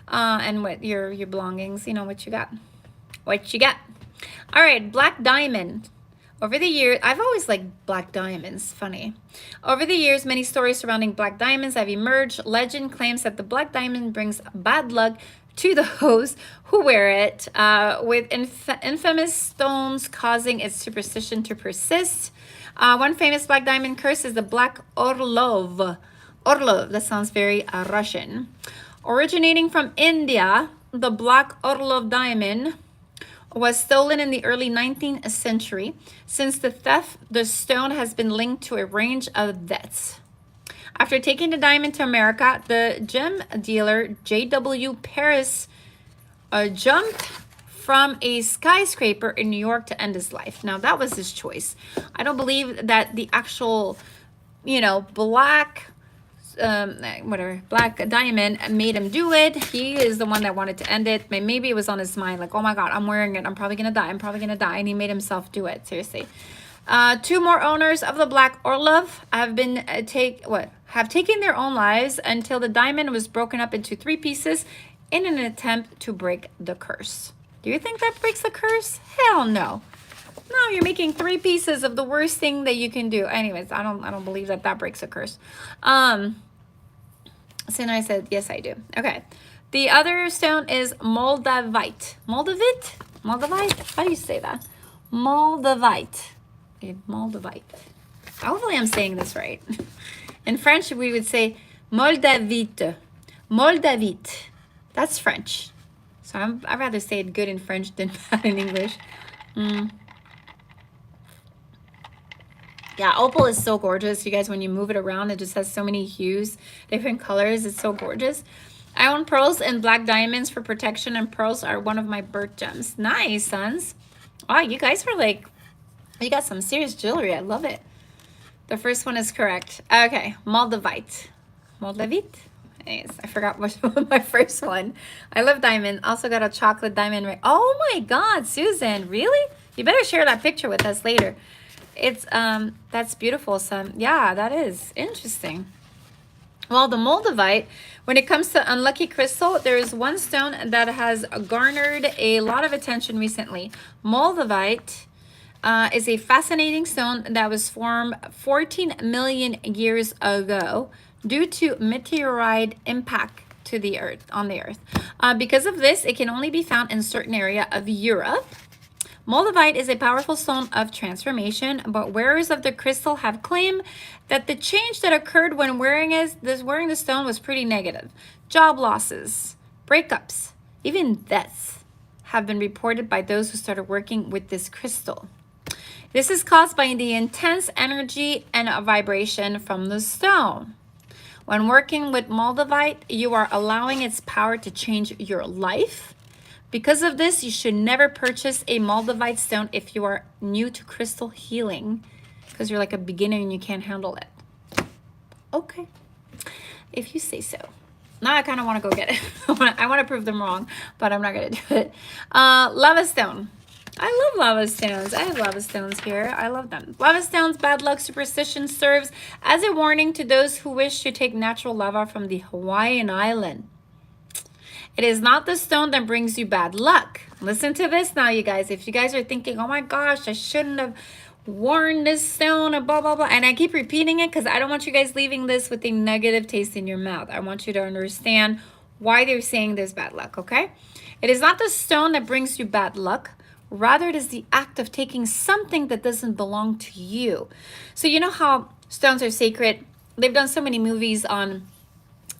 And what your belongings, you know, what you got. What you got. All right, black diamond. Over the years, I've always liked black diamonds. Funny. Over the years, many stories surrounding black diamonds have emerged. Legend claims that the black diamond brings bad luck to those who wear it, with infamous stones causing its superstition to persist. One famous black diamond curse is the black Orlov. Orlov, that sounds very Russian. Originating from India, the black Orlov diamond was stolen in the early 19th century. Since the theft, the stone has been linked to a range of deaths. After taking the diamond to America, the gem dealer J.W. Paris jumped from a skyscraper in New York to end his life. Now, that was his choice. I don't believe that the actual, you know, black diamond made him do it. He is the one that wanted to end it. Maybe it was on his mind, like, oh my God, I'm wearing it. I'm probably going to die. I'm probably going to die. And he made himself do it. Seriously. Two more owners of the black Orlov have taken their own lives until the diamond was broken up into 3 pieces in an attempt to break the curse. Do you think that breaks the curse? Hell no. No, you're making 3 pieces of the worst thing that you can do. Anyways, I don't believe that breaks a curse. So I said, yes, I do. Okay. The other stone is Moldavite. Moldavite? How do you say that? Moldavite. Moldavite. Hopefully I'm saying this right. In French, we would say Moldavite. Moldavite. That's French. So I'd rather say it good in French than bad in English. Yeah, opal is so gorgeous. You guys, when you move it around, it just has so many hues, different colors. It's so gorgeous. I own pearls and black diamonds for protection, and pearls are one of my birth gems. Nice, sons. Wow, you guys were like, you got some serious jewelry. I love it. The first one is correct. Okay, Moldavite. Moldavite? Anyways, I forgot which was my first one. I love diamond. Also got a chocolate diamond ring. Oh my God, Susan, really? You better share that picture with us later. It's, that's beautiful, son. Yeah, that is interesting. Well, the Moldavite, when it comes to unlucky crystal, there is one stone that has garnered a lot of attention recently. Moldavite is a fascinating stone that was formed 14 million years ago due to meteorite impact to the earth, on the earth. Because of this, it can only be found in certain area of Europe. Moldavite is a powerful stone of transformation, but wearers of the crystal have claimed that the change that occurred when wearing the stone was pretty negative. Job losses, breakups, even deaths have been reported by those who started working with this crystal. This is caused by the intense energy and vibration from the stone. When working with Moldavite, you are allowing its power to change your life. Because of this, you should never purchase a Moldavite stone if you are new to crystal healing, because you're like a beginner and you can't handle it. Okay, if you say so. Now I kind of want to go get it. I want to prove them wrong, but I'm not going to do it. Lava stone. I love lava stones. I have lava stones here. I love them. Lava stones, bad luck, superstition, serves as a warning to those who wish to take natural lava from the Hawaiian island. It is not the stone that brings you bad luck. Listen to this now, you guys. If you guys are thinking, oh my gosh, I shouldn't have worn this stone and blah, blah, blah. And I keep repeating it because I don't want you guys leaving this with a negative taste in your mouth. I want you to understand why they're saying there's bad luck, okay? It is not the stone that brings you bad luck. Rather, it is the act of taking something that doesn't belong to you. So you know how stones are sacred? They've done so many movies on,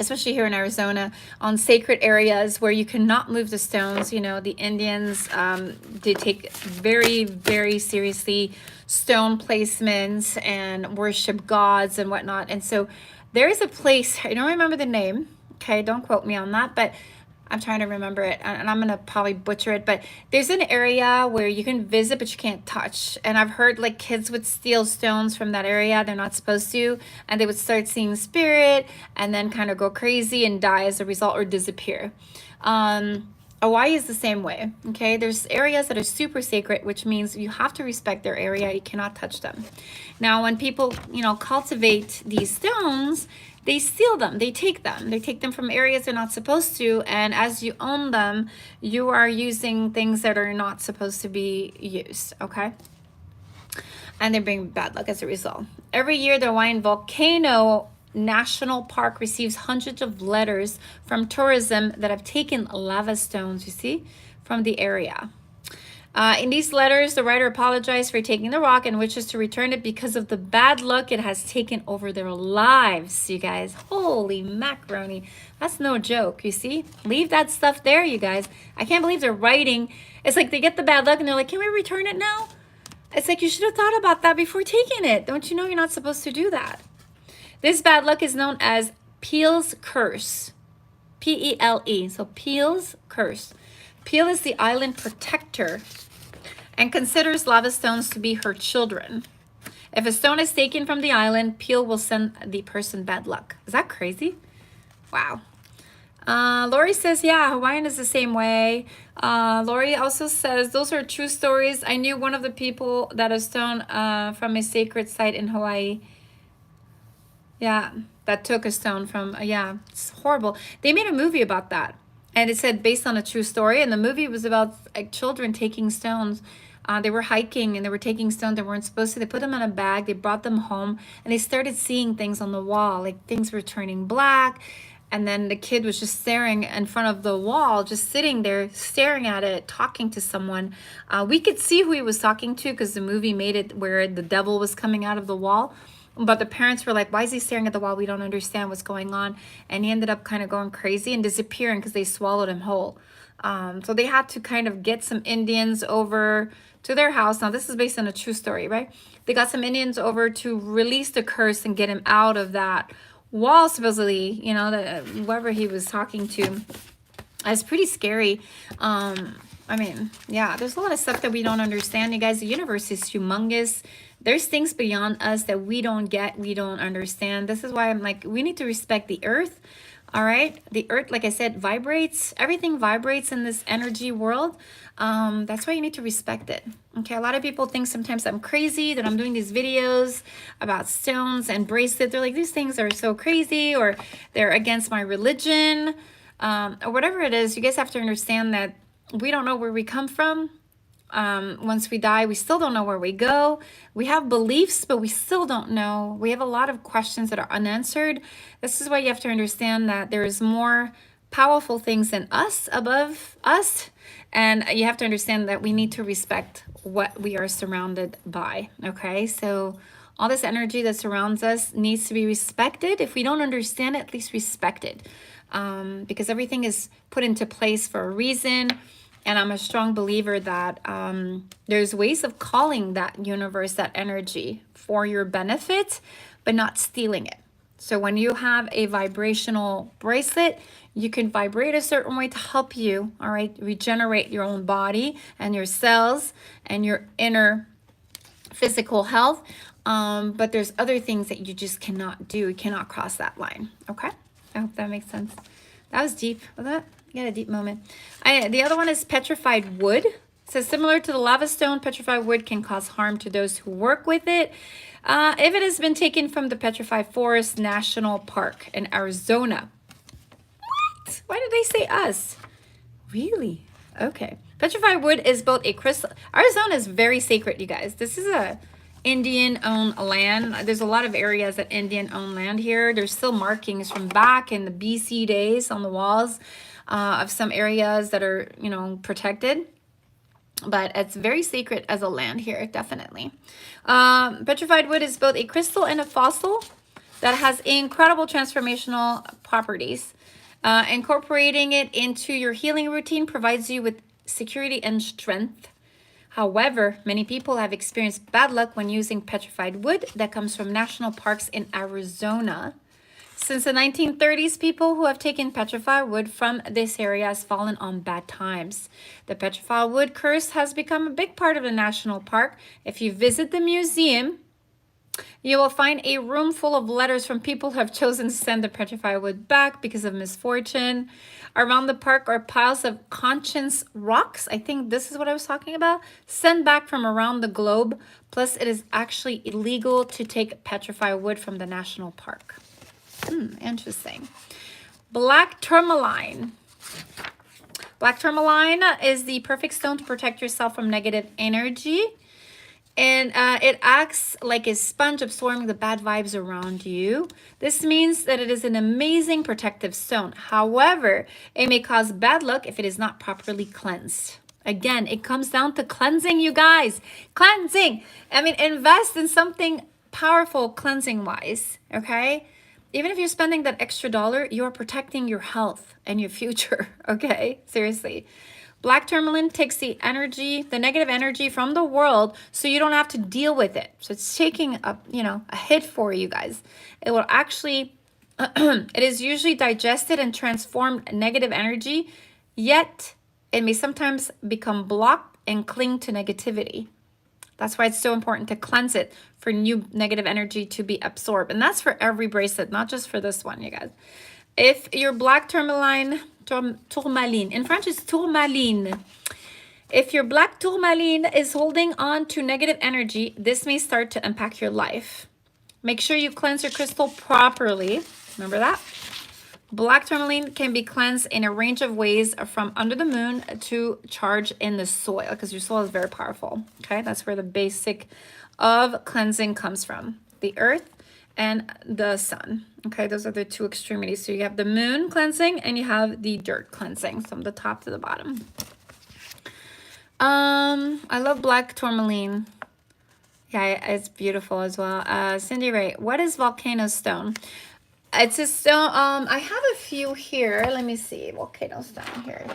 especially here in Arizona, on sacred areas where you cannot move the stones. You know, the Indians, they take very, very seriously stone placements and worship gods and whatnot. And so there is a place, I don't remember the name, okay, don't quote me on that, but I'm trying to remember it, and I'm going to probably butcher it, but there's an area where you can visit, but you can't touch. And I've heard like kids would steal stones from that area. They're not supposed to, and they would start seeing spirit and then kind of go crazy and die as a result or disappear. Hawaii is the same way, okay? There's areas that are super sacred, which means you have to respect their area. You cannot touch them. Now, when people, you know, cultivate these stones, they steal them, they take them from areas they're not supposed to, and as you own them, you are using things that are not supposed to be used, okay? And they bring bad luck as a result. Every year, the Hawaiian Volcano National Park receives hundreds of letters from tourism that have taken lava stones, you see, from the area. In these letters, the writer apologized for taking the rock and wishes to return it because of the bad luck it has taken over their lives, you guys. Holy macaroni. That's no joke, you see? Leave that stuff there, you guys. I can't believe they're writing. It's like they get the bad luck and they're like, can we return it now? It's like you should have thought about that before taking it. Don't you know you're not supposed to do that? This bad luck is known as Peel's Curse. P-E-L-E. So Peel's Curse. Peel is the island protector and considers lava stones to be her children. If a stone is taken from the island, Peel will send the person bad luck. Is that crazy? Wow. Lori says, yeah, Hawaiian is the same way. Lori also says, those are true stories. I knew one of the people that a stone from a sacred site in Hawaii. Yeah, that took a stone from, yeah, it's horrible. They made a movie about that. And it said based on a true story. And the movie was about like, children taking stones. They were hiking and they were taking stones they weren't supposed to. They put them in a bag. They brought them home. And they started seeing things on the wall. Like things were turning black. And then the kid was just staring in front of the wall, just sitting there, staring at it, talking to someone. We could see who he was talking to because the movie made it where the devil was coming out of the wall. But the parents were like, why is he staring at the wall? We don't understand what's going on. And he ended up kind of going crazy and disappearing because they swallowed him whole. So they had to kind of get some Indians over to their house. Now, this is based on a true story, right? They got some Indians over to release the curse and get him out of that wall, supposedly, you know, whoever he was talking to. It's pretty scary. I mean, yeah, there's a lot of stuff that we don't understand. You guys, the universe is humongous. There's things beyond us that we don't get, we don't understand. This is why I'm like, we need to respect the earth. All right. The earth, like I said, vibrates. Everything vibrates in this energy world. That's why you need to respect it. Okay. A lot of people think sometimes I'm crazy that I'm doing these videos about stones and bracelets. They're like, these things are so crazy, or they're against my religion, or whatever it is. You guys have to understand that we don't know where we come from. Once we die, we still don't know where we go. We have beliefs, but we still don't know. We have a lot of questions that are unanswered. This is why you have to understand that there is more powerful things than us, above us. And you have to understand that we need to respect what we are surrounded by. Okay, so all this energy that surrounds us needs to be respected. If we don't understand it, at least respect it. Because everything is put into place for a reason. And I'm a strong believer that there's ways of calling that universe, that energy for your benefit, but not stealing it. So when you have a vibrational bracelet, you can vibrate a certain way to help you, all right, regenerate your own body and your cells and your inner physical health. But there's other things that you just cannot do. You cannot cross that line. Okay. I hope that makes sense. That was deep. Was that? You had a deep moment. The other one is petrified wood. It says similar to the lava stone, petrified wood can cause harm to those who work with it. If it has been taken from the Petrified Forest National Park in Arizona. What? Why did they say us? Really? Okay. Petrified wood is both a crystal. Arizona is very sacred, you guys. This is a Indian-owned land. There's a lot of areas that Indian-owned land here. There's still markings from back in the BC days on the walls of some areas that are, you know, protected. But it's very sacred as a land here, definitely. Petrified wood is both a crystal and a fossil that has incredible transformational properties. Incorporating it into your healing routine provides you with security and strength. However, many people have experienced bad luck when using petrified wood that comes from national parks in Arizona. Since the 1930s, people who have taken petrified wood from this area has fallen on bad times. The petrified wood curse has become a big part of the national park. If you visit the museum, you will find a room full of letters from people who have chosen to send the petrified wood back because of misfortune. Around the park are piles of conscience rocks. I think this is what I was talking about. Sent back from around the globe. Plus, it is actually illegal to take petrified wood from the national park. Interesting. Black tourmaline. Black tourmaline is the perfect stone to protect yourself from negative energy. And it acts like a sponge absorbing the bad vibes around you. This means that it is an amazing protective stone. However, it may cause bad luck if it is not properly cleansed. Again, it comes down to cleansing, you guys. Cleansing. I mean, invest in something powerful cleansing-wise, okay? Even if you're spending that extra dollar, you are protecting your health and your future, okay? Seriously. Black tourmaline takes the energy, the negative energy from the world, so you don't have to deal with it. So it's taking a, you know, a hit for you guys. It will actually, it is usually digested and transformed negative energy, yet it may sometimes become blocked and cling to negativity. That's why it's so important to cleanse it for new negative energy to be absorbed. And that's for every bracelet, not just for this one, you guys. If your black tourmaline, in French it's tourmaline. If your black tourmaline is holding on to negative energy, this may start to impact your life. Make sure you cleanse your crystal properly. Remember that? Black tourmaline can be cleansed in a range of ways, from under the moon to charge in the soil, because your soil is very powerful. Okay, that's where the basic of cleansing comes from. The earth and the sun. Okay, those are the two extremities. So you have the moon cleansing and you have the dirt cleansing from the top to the bottom. I love black tourmaline. Yeah, it's beautiful as well. Cindy Ray, what is volcano stone? It's a stone. I have a few here. Let me see. Volcano stone here.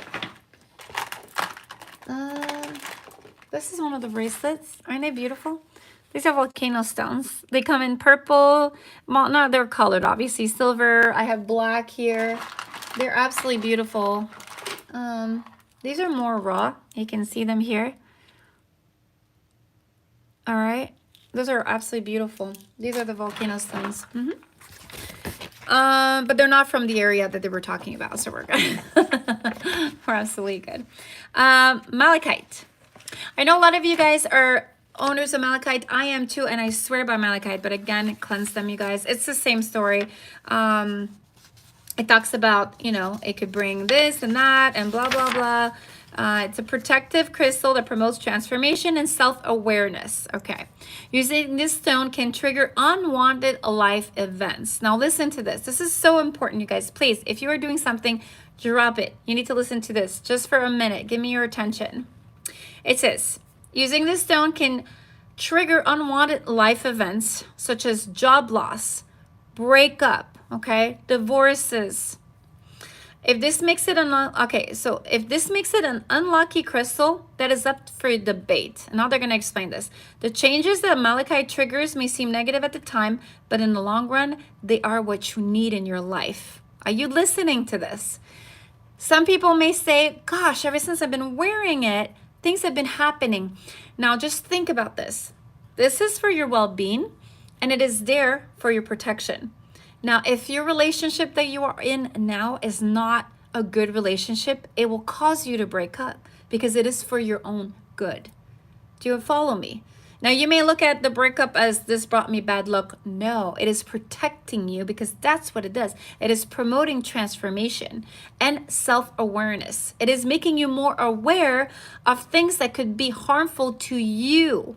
This is one of the bracelets. Aren't they beautiful? These are volcano stones. They come in purple. Well, no, they're colored, obviously. Silver. I have black here. They're absolutely beautiful. These are more raw. You can see them here. All right. Those are absolutely beautiful. These are the volcano stones. But they're not from the area that they were talking about, so we're good. We're absolutely good. Malachite. I know a lot of you guys are owners of malachite. I am too, and I swear by malachite, but again, cleanse them, you guys. It's the same story. It talks about, you know, it could bring this and that and blah, blah, blah. It's a protective crystal that promotes transformation and self-awareness. Okay. Using this stone can trigger unwanted life events. Now listen to this. This is so important, you guys. Please, if you are doing something, drop it. You need to listen to this just for a minute. Give me your attention. It says, using this stone can trigger unwanted life events such as job loss, breakup, okay, divorces, If this makes it okay, so if this makes it an unlucky crystal, that is up for debate. Now they're going to explain this. The changes that malachite triggers may seem negative at the time, but in the long run, they are what you need in your life. Are you listening to this? Some people may say, gosh, ever since I've been wearing it, things have been happening. Now just think about this. This is for your well-being, and it is there for your protection. Now, if your relationship that you are in now is not a good relationship, it will cause you to break up because it is for your own good. Do you follow me? Now, you may look at the breakup as this brought me bad luck. No, it is protecting you because that's what it does. It is promoting transformation and self-awareness. It is making you more aware of things that could be harmful to you.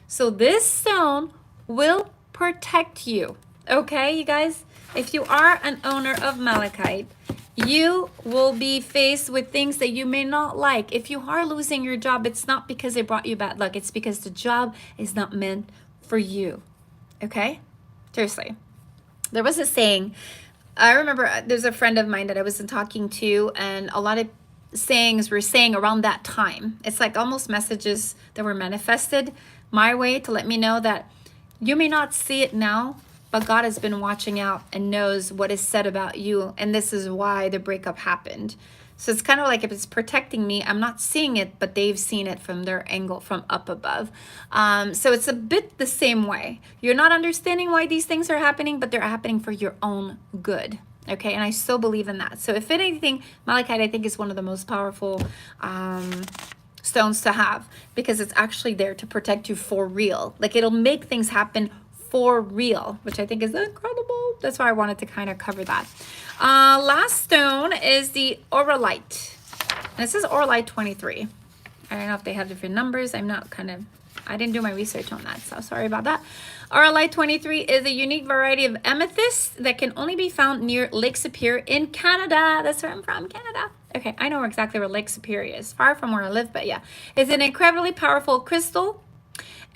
So this stone will protect you. Okay, you guys? If you are an owner of malachite, you will be faced with things that you may not like. If you are losing your job, it's not because it brought you bad luck. It's because the job is not meant for you. Okay? Seriously. There was a saying, I remember there's a friend of mine that I was talking to, and a lot of sayings were saying around that time. It's like almost messages that were manifested my way to let me know that you may not see it now, but God has been watching out and knows what is said about you. And this is why the breakup happened. So it's kind of like if it's protecting me, I'm not seeing it, but they've seen it from their angle from up above. So it's a bit the same way. You're not understanding why these things are happening, but they're happening for your own good. Okay, and I so believe in that. So if anything, malachite, I think, is one of the most powerful stones to have because it's actually there to protect you for real. Like it'll make things happen for real, which I think is incredible. That's why I wanted to kind of cover that. Last stone is the auralite. And this is auralite 23. I don't know if they have different numbers. I didn't do my research on that, so sorry about that. Auralite 23 is a unique variety of amethyst that can only be found near Lake Superior in Canada. That's where I'm from, Canada. Okay, I know exactly where Lake Superior is, far from where I live, but yeah. It's an incredibly powerful crystal,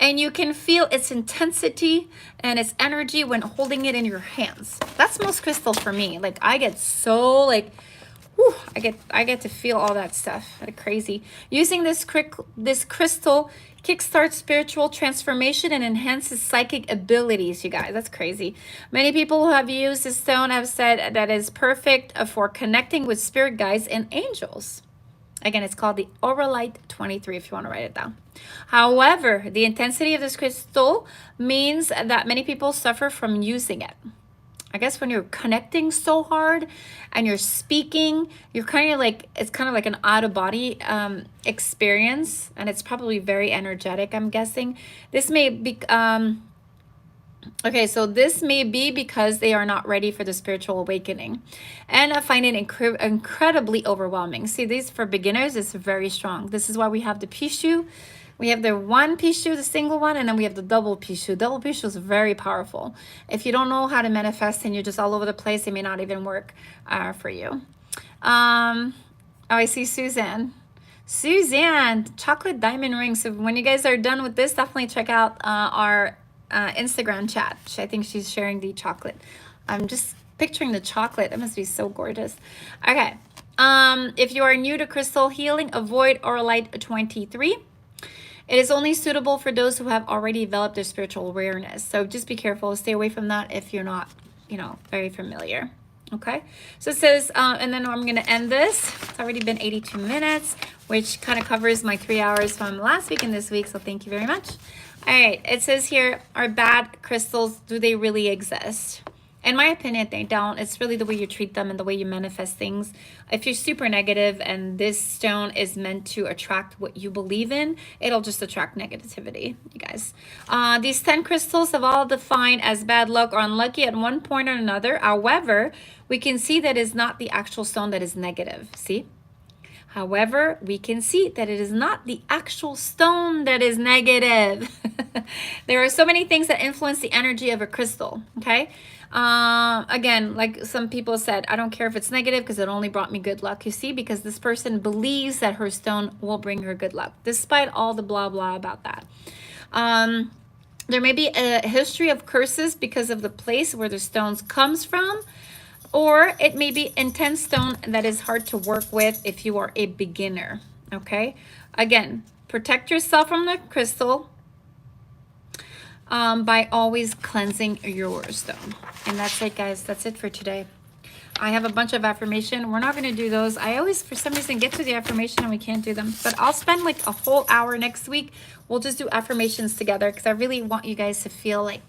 and you can feel its intensity and its energy when holding it in your hands. That's most crystal for me. Like I get so like, whew, I get to feel all that stuff. That's crazy. Using this crystal kickstarts spiritual transformation and enhances psychic abilities, you guys. That's crazy. Many people who have used this stone have said that is perfect for connecting with spirit guides and angels. Again, it's called the auralite 23 if you want to write it down. However, the intensity of this crystal means that many people suffer from using it. I guess when you're connecting so hard and you're speaking, you're kind of like, it's kind of like an out-of-body experience, and it's probably very energetic, I'm guessing. This may be, okay, so this may be because they are not ready for the spiritual awakening. And I find it incredibly overwhelming. See, these for beginners is very strong. This is why we have the pishu. We have the one pishu, the single one, and then we have the double pishu. Double pishu is very powerful. If you don't know how to manifest and you're just all over the place, it may not even work for you. Oh, I see Suzanne. Suzanne, chocolate diamond ring. So when you guys are done with this, definitely check out our Instagram chat. I think she's sharing the chocolate. I'm just picturing the chocolate. That must be so gorgeous. Okay. If you are new to crystal healing, avoid auralite 23. It is only suitable for those who have already developed their spiritual awareness. So just be careful. Stay away from that if you're not, very familiar. Okay. So it says, and then I'm going to end this. It's already been 82 minutes, which kind of covers my 3 hours from last week and this week. So thank you very much. All right. It says here, are bad crystals, do they really exist? In my opinion, they don't. It's really the way you treat them and the way you manifest things. If you're super negative and this stone is meant to attract what you believe in, it'll just attract negativity, you guys. These 10 crystals have all defined as bad luck or unlucky at one point or another. However, we can see that it's not the actual stone that is negative. See? However, we can see that it is not the actual stone that is negative. There are so many things that influence the energy of a crystal, okay? Again, like some people said, I don't care if it's negative because it only brought me good luck. You see, because this person believes that her stone will bring her good luck, despite all the blah, blah about that. There may be a history of curses because of the place where the stones comes from, or it may be intense stone that is hard to work with if you are a beginner, okay? Again, protect yourself from the crystal by always cleansing your stone. And that's it, guys. That's it for today. I have a bunch of affirmation. We're not going to do those. I always, for some reason, get to the affirmation and we can't do them. But I'll spend like a whole hour next week. We'll just do affirmations together because I really want you guys to feel like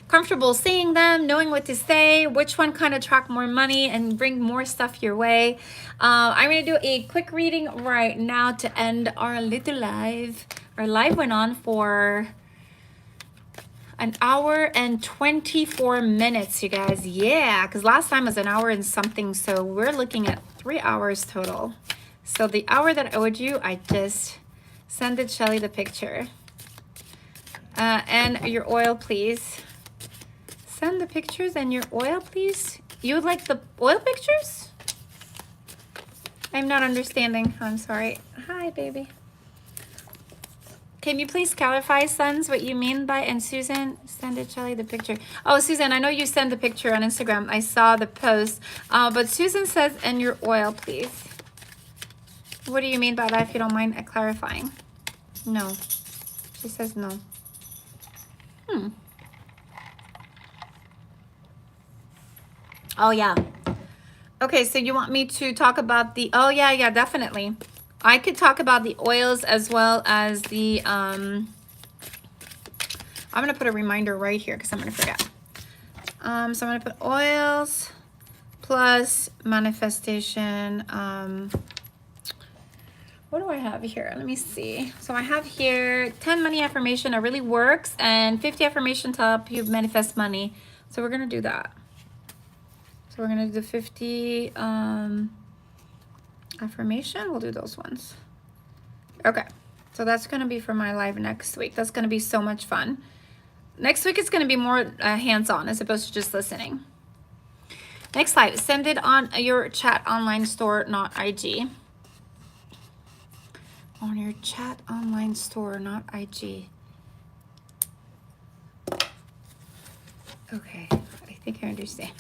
comfortable saying them, knowing what to say, which one kind of attract more money and bring more stuff your way. I'm going to do a quick reading right now to end our little live. Our live went on for an hour and 24 minutes, you guys. Yeah, because last time was an hour and something. So we're looking at 3 hours total. So the hour that I owed you, I just sent it Shelly the picture. And your oil, please. Send the pictures and your oil, please. You would like the oil pictures? I'm not understanding. I'm sorry. Hi, baby. Can you please clarify, sons, what you mean by, and Susan, send it, Shelly, the picture. Oh, Susan, I know you sent the picture on Instagram. I saw the post. But Susan says, and your oil, please. What do you mean by that, if you don't mind clarifying? No. She says no. Oh, yeah. Okay, so you want me to talk about the, oh, yeah, definitely. I could talk about the oils as well as the, I'm going to put a reminder right here because I'm going to forget. So I'm going to put oils plus manifestation. What do I have here? Let me see. So I have here 10 money affirmation that really works and 50 affirmation to help you manifest money. So we're going to do that. So we're going to do 50 affirmation. We'll do those ones. Okay. So that's going to be for my live next week. That's going to be so much fun. Next week, it's going to be more hands-on as opposed to just listening. Next slide. Send it on your chat online store, not IG. On your chat online store, not IG. Okay. I think I understand.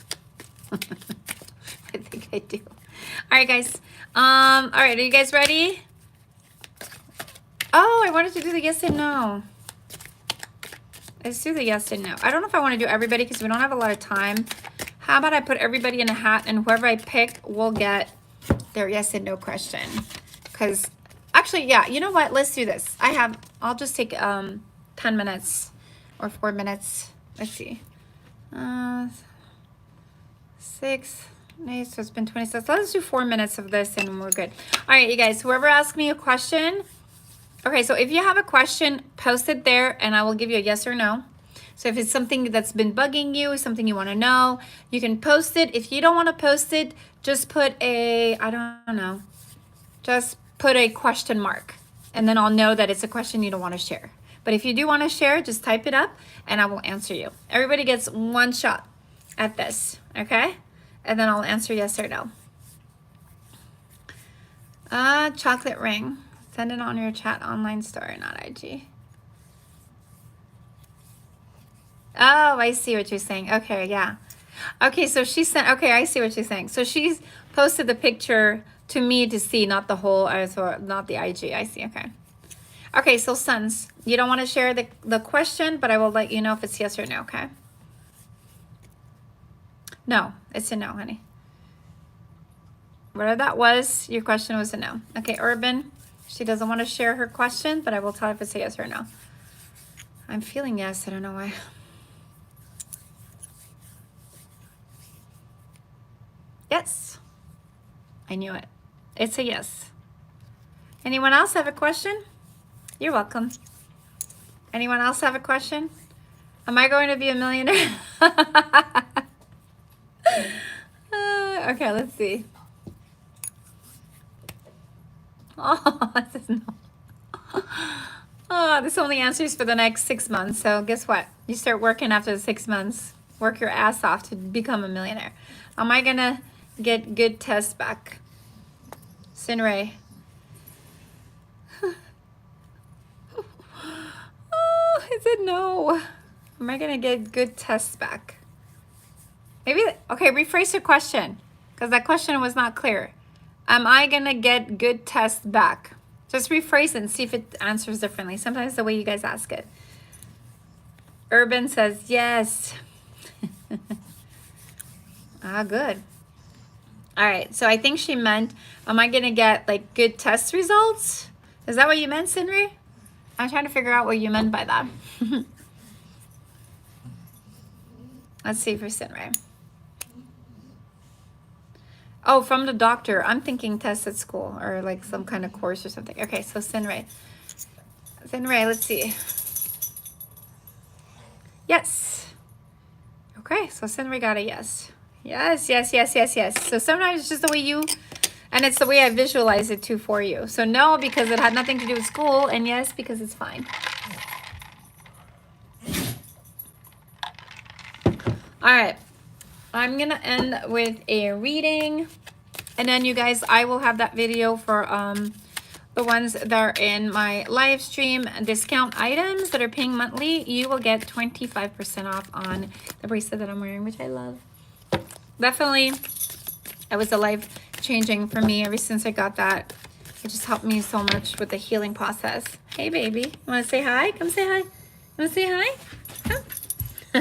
I think I do. All right, guys. All right, are you guys ready? Oh, I wanted to do the yes and no. Let's do the yes and no. I don't know if I want to do everybody because we don't have a lot of time. How about I put everybody in a hat and whoever I pick will get their yes and no question. Because actually, yeah, you know what? Let's do this. I'll just take 10 minutes or 4 minutes. Let's see. 6, 8, so it's been 26. So let's do 4 minutes of this and we're good. All right, you guys, whoever asks me a question. Okay, so if you have a question, post it there and I will give you a yes or no. So if it's something that's been bugging you, something you want to know, you can post it. If you don't want to post it, just put a, I don't know, just put a question mark. And then I'll know that it's a question you don't want to share. But if you do want to share, just type it up and I will answer you. Everybody gets one shot at this, okay? And then I'll answer yes or no. Chocolate ring. Send it on your chat online store, not IG. Oh, I see what you're saying. Okay, yeah. Okay, so she sent, okay, I see what you're saying. So she's posted the picture to me to see, not the whole, not the IG. I see, okay. Okay, so sons, you don't want to share the question, but I will let you know if it's yes or no, okay? No, it's a no, honey. Whatever that was, your question was a no. Okay, Urban, she doesn't want to share her question, but I will tell if it's a yes or no. I'm feeling yes, I don't know why. Yes, I knew it. It's a yes. Anyone else have a question? You're welcome. Anyone else have a question? Am I going to be a millionaire? Okay, let's see. Oh, this is no. Oh, this only answers for the next 6 months. So guess what? You start working after the 6 months. Work your ass off to become a millionaire. Am I going to get good tests back? Sinray. Oh, I said no. Am I going to get good tests back? Maybe, okay, rephrase your question, because that question was not clear. Am I going to get good tests back? Just rephrase it and see if it answers differently. Sometimes the way you guys ask it. Urban says yes. Ah, good. All right, so I think she meant, am I going to get like good test results? Is that what you meant, Sinri? I'm trying to figure out what you meant by that. Let's see for Sinri. Oh, from the doctor. I'm thinking test at school or like some kind of course or something. Okay, so Sinri. Sinri, let's see. Yes. Okay, so Sinri got a yes. Yes, yes, yes, yes, yes. So sometimes it's just the way you, and it's the way I visualize it too for you. So no, because it had nothing to do with school, and yes, because it's fine. All right, I'm gonna end with a reading, and then you guys, I will have that video for the ones that are in my live stream discount items that are paying monthly. You will get 25% off on the bracelet that I'm wearing, which I love. Definitely, it was a life changing for me ever since I got that. It just helped me so much with the healing process. Hey, baby, you want to say hi? Come say hi. You want to say hi? Come.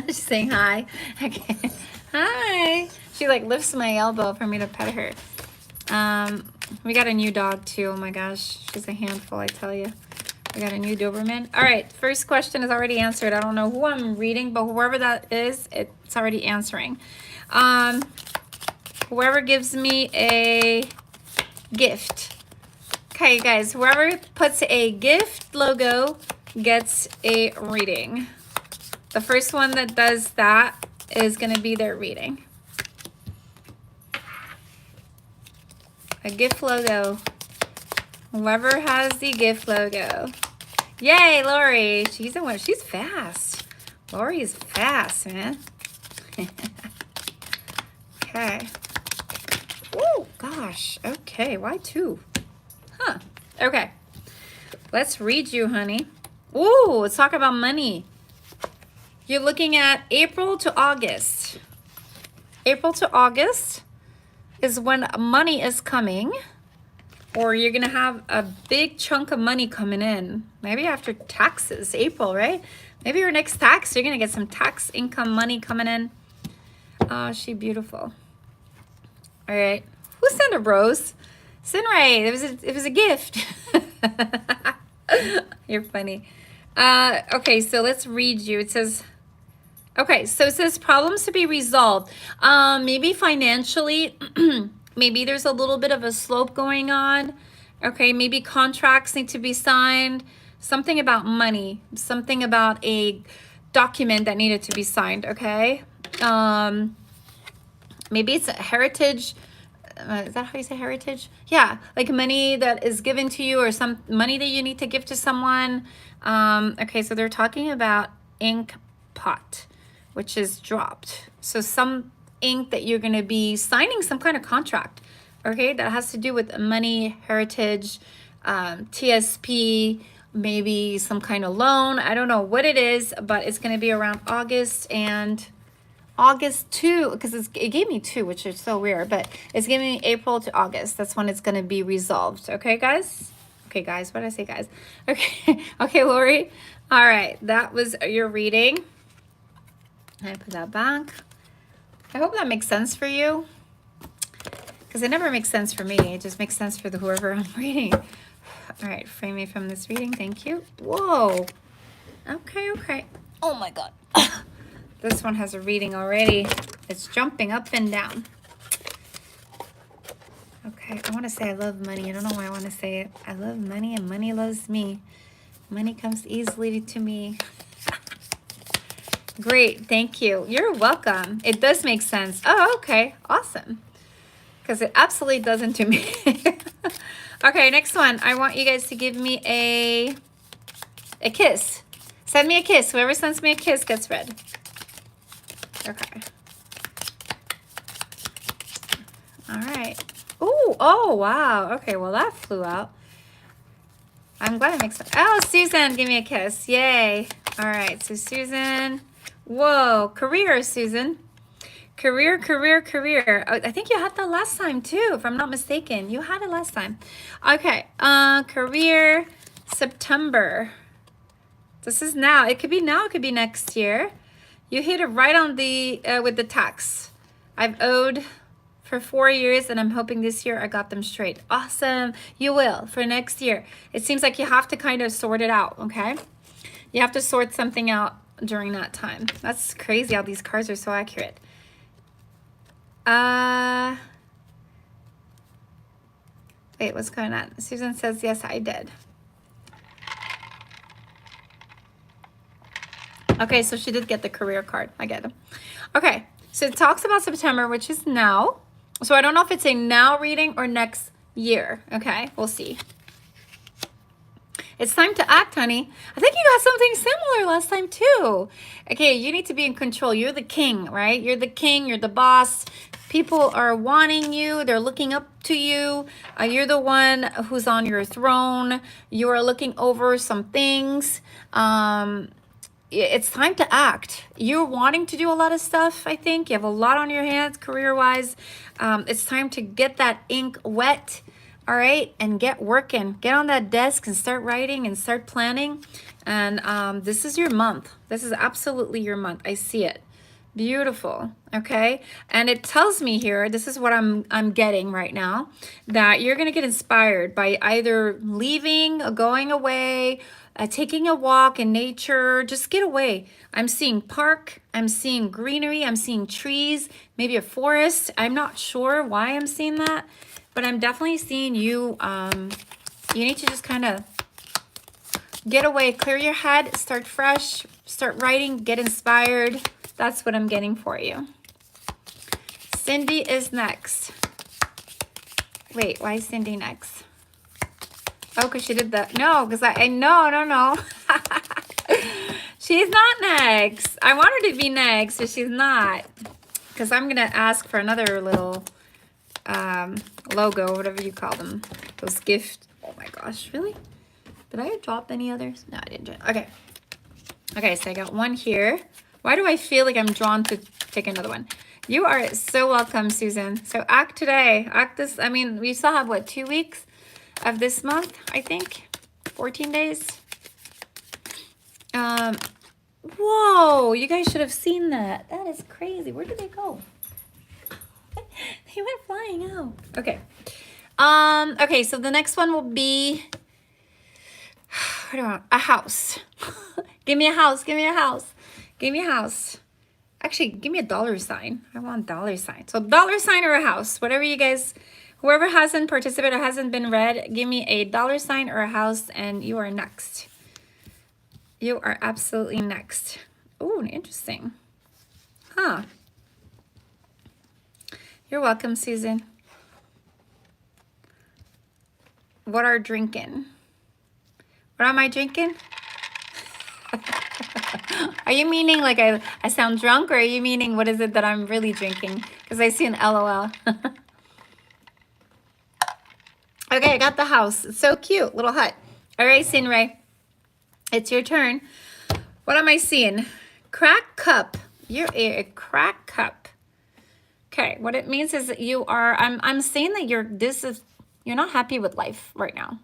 She's saying hi. Okay. Hi. She like lifts my elbow for me to pet her. We got a new dog too. Oh my gosh, she's a handful, I tell you. We got a new Doberman. All right, first question is already answered. I don't know who I'm reading, but whoever that is, it's already answering. Whoever gives me a gift. Okay, guys, whoever puts a gift logo gets a reading. The first one that does that is going to be their reading. A gift logo. Whoever has the gift logo. Yay, Lori. She's the one. She's fast. Lori is fast, man. Okay. Oh, gosh. Okay, why two? Huh. Okay. Let's read you, honey. Ooh, let's talk about money. You're looking at April to August. April to August is when money is coming, or you're going to have a big chunk of money coming in. Maybe after taxes, April, right? Maybe your next tax, you're going to get some tax income money coming in. Oh, she's beautiful. All right. Who sent a rose? Sinray, it was a gift. You're funny. Okay, so let's read you. It says, okay, so it says problems to be resolved. Maybe financially, maybe there's a little bit of a slope going on. Okay, maybe contracts need to be signed. Something about money. Something about a document that needed to be signed, okay? Maybe it's a heritage. Is that how you say heritage? Yeah, like money that is given to you or some money that you need to give to someone. Okay, so they're talking about ink pot, which is dropped. So some ink that you're going to be signing some kind of contract, okay, that has to do with money, heritage, TSP, maybe some kind of loan. I don't know what it is, but it's going to be around August and August 2, because it gave me 2, which is so weird, but it's giving me April to August. That's when it's going to be resolved. Okay, guys? Okay, guys. What did I say, guys? Okay. Okay, Lori. All right. That was your reading. I put that back. I hope that makes sense for you, because it never makes sense for me. It just makes sense for whoever I'm reading. All right. Frame me from this reading. Thank you. Whoa. Okay, okay. Oh, my God. This one has a reading already. It's jumping up and down. Okay, I want to say I love money. I don't know why I want to say it. I love money and money loves me. Money comes easily to me. Great, thank you. You're welcome. It does make sense. Oh, okay, awesome. Because it absolutely doesn't to me. Okay, next one. I want you guys to give me a kiss. Send me a kiss. Whoever sends me a kiss gets read. Okay. All right. Ooh, oh, wow. Okay, well, that flew out. I'm glad it makes sense. Oh, Susan, give me a kiss. Yay. All right, so Susan. Whoa, career, Susan. Career, career, career. Oh, I think you had that last time too, if I'm not mistaken. You had it last time. Okay. Career, September. This is now. It could be now. It could be next year. You hit it right on the with the tax. I've owed for 4 years, and I'm hoping this year I got them straight. Awesome. You will for next year. It seems like you have to kind of sort it out. Okay. You have to sort something out during that time. That's crazy how these cards are so accurate. Wait, what's going on? Susan says, yes, I did. Okay, so she did get the career card. I get it. Okay, so it talks about September, which is now. So I don't know if it's a now reading or next year. Okay, we'll see. It's time to act, honey. I think you got something similar last time too. Okay, you need to be in control. You're the king, right? You're the king. You're the boss. People are wanting you. They're looking up to you. You're the one who's on your throne. You are looking over some things. It's time to act. You're wanting to do a lot of stuff, I think. You have a lot on your hands career-wise. It's time to get that ink wet, all right, and get working. Get on that desk and start writing and start planning. And this is your month. This is absolutely your month. I see it. Beautiful. Okay. And it tells me here, this is what I'm getting right now, that you're going to get inspired by either leaving or going away, taking a walk in nature. Just get away. I'm seeing park. I'm seeing greenery. I'm seeing trees, maybe a forest. I'm not sure why I'm seeing that, but I'm definitely seeing you. You need to just kind of get away, clear your head, start fresh, start writing, get inspired. That's what I'm getting for you. Cindy is next. Wait, why is Cindy next? Oh, because she did that. No, because no. She's not next. I want her to be next, but she's not. Because I'm going to ask for another little logo, whatever you call them. Those gift. Oh my gosh, really? Did I drop any others? No, I didn't. Okay. Okay, so I got one here. Why do I feel like I'm drawn to take another one? You are so welcome, Susan. So act today. Act this. I mean, we still have, what, 2 weeks of this month, I think? 14 days? Whoa, you guys should have seen that. That is crazy. Where did they go? They went flying out. Okay. Okay, so the next one will be what do I want? A house. Give me a house. Give me a house. Give me a house. Actually, give me a dollar sign. I want dollar sign. So dollar sign or a house. Whatever you guys, whoever hasn't participated or hasn't been read, give me a dollar sign or a house and you are next. You are absolutely next. Oh, interesting. Huh. You're welcome, Susan. What are drinking? What am I drinking? Are you meaning like I sound drunk, or are you meaning what is it that I'm really drinking? Because I see an LOL. Okay, I got the house. It's so cute. Little hut. All right, Sinray. It's your turn. What am I seeing? Crack cup. You're a crack cup. Okay, what it means is that you are, I'm saying that you're not happy with life right now.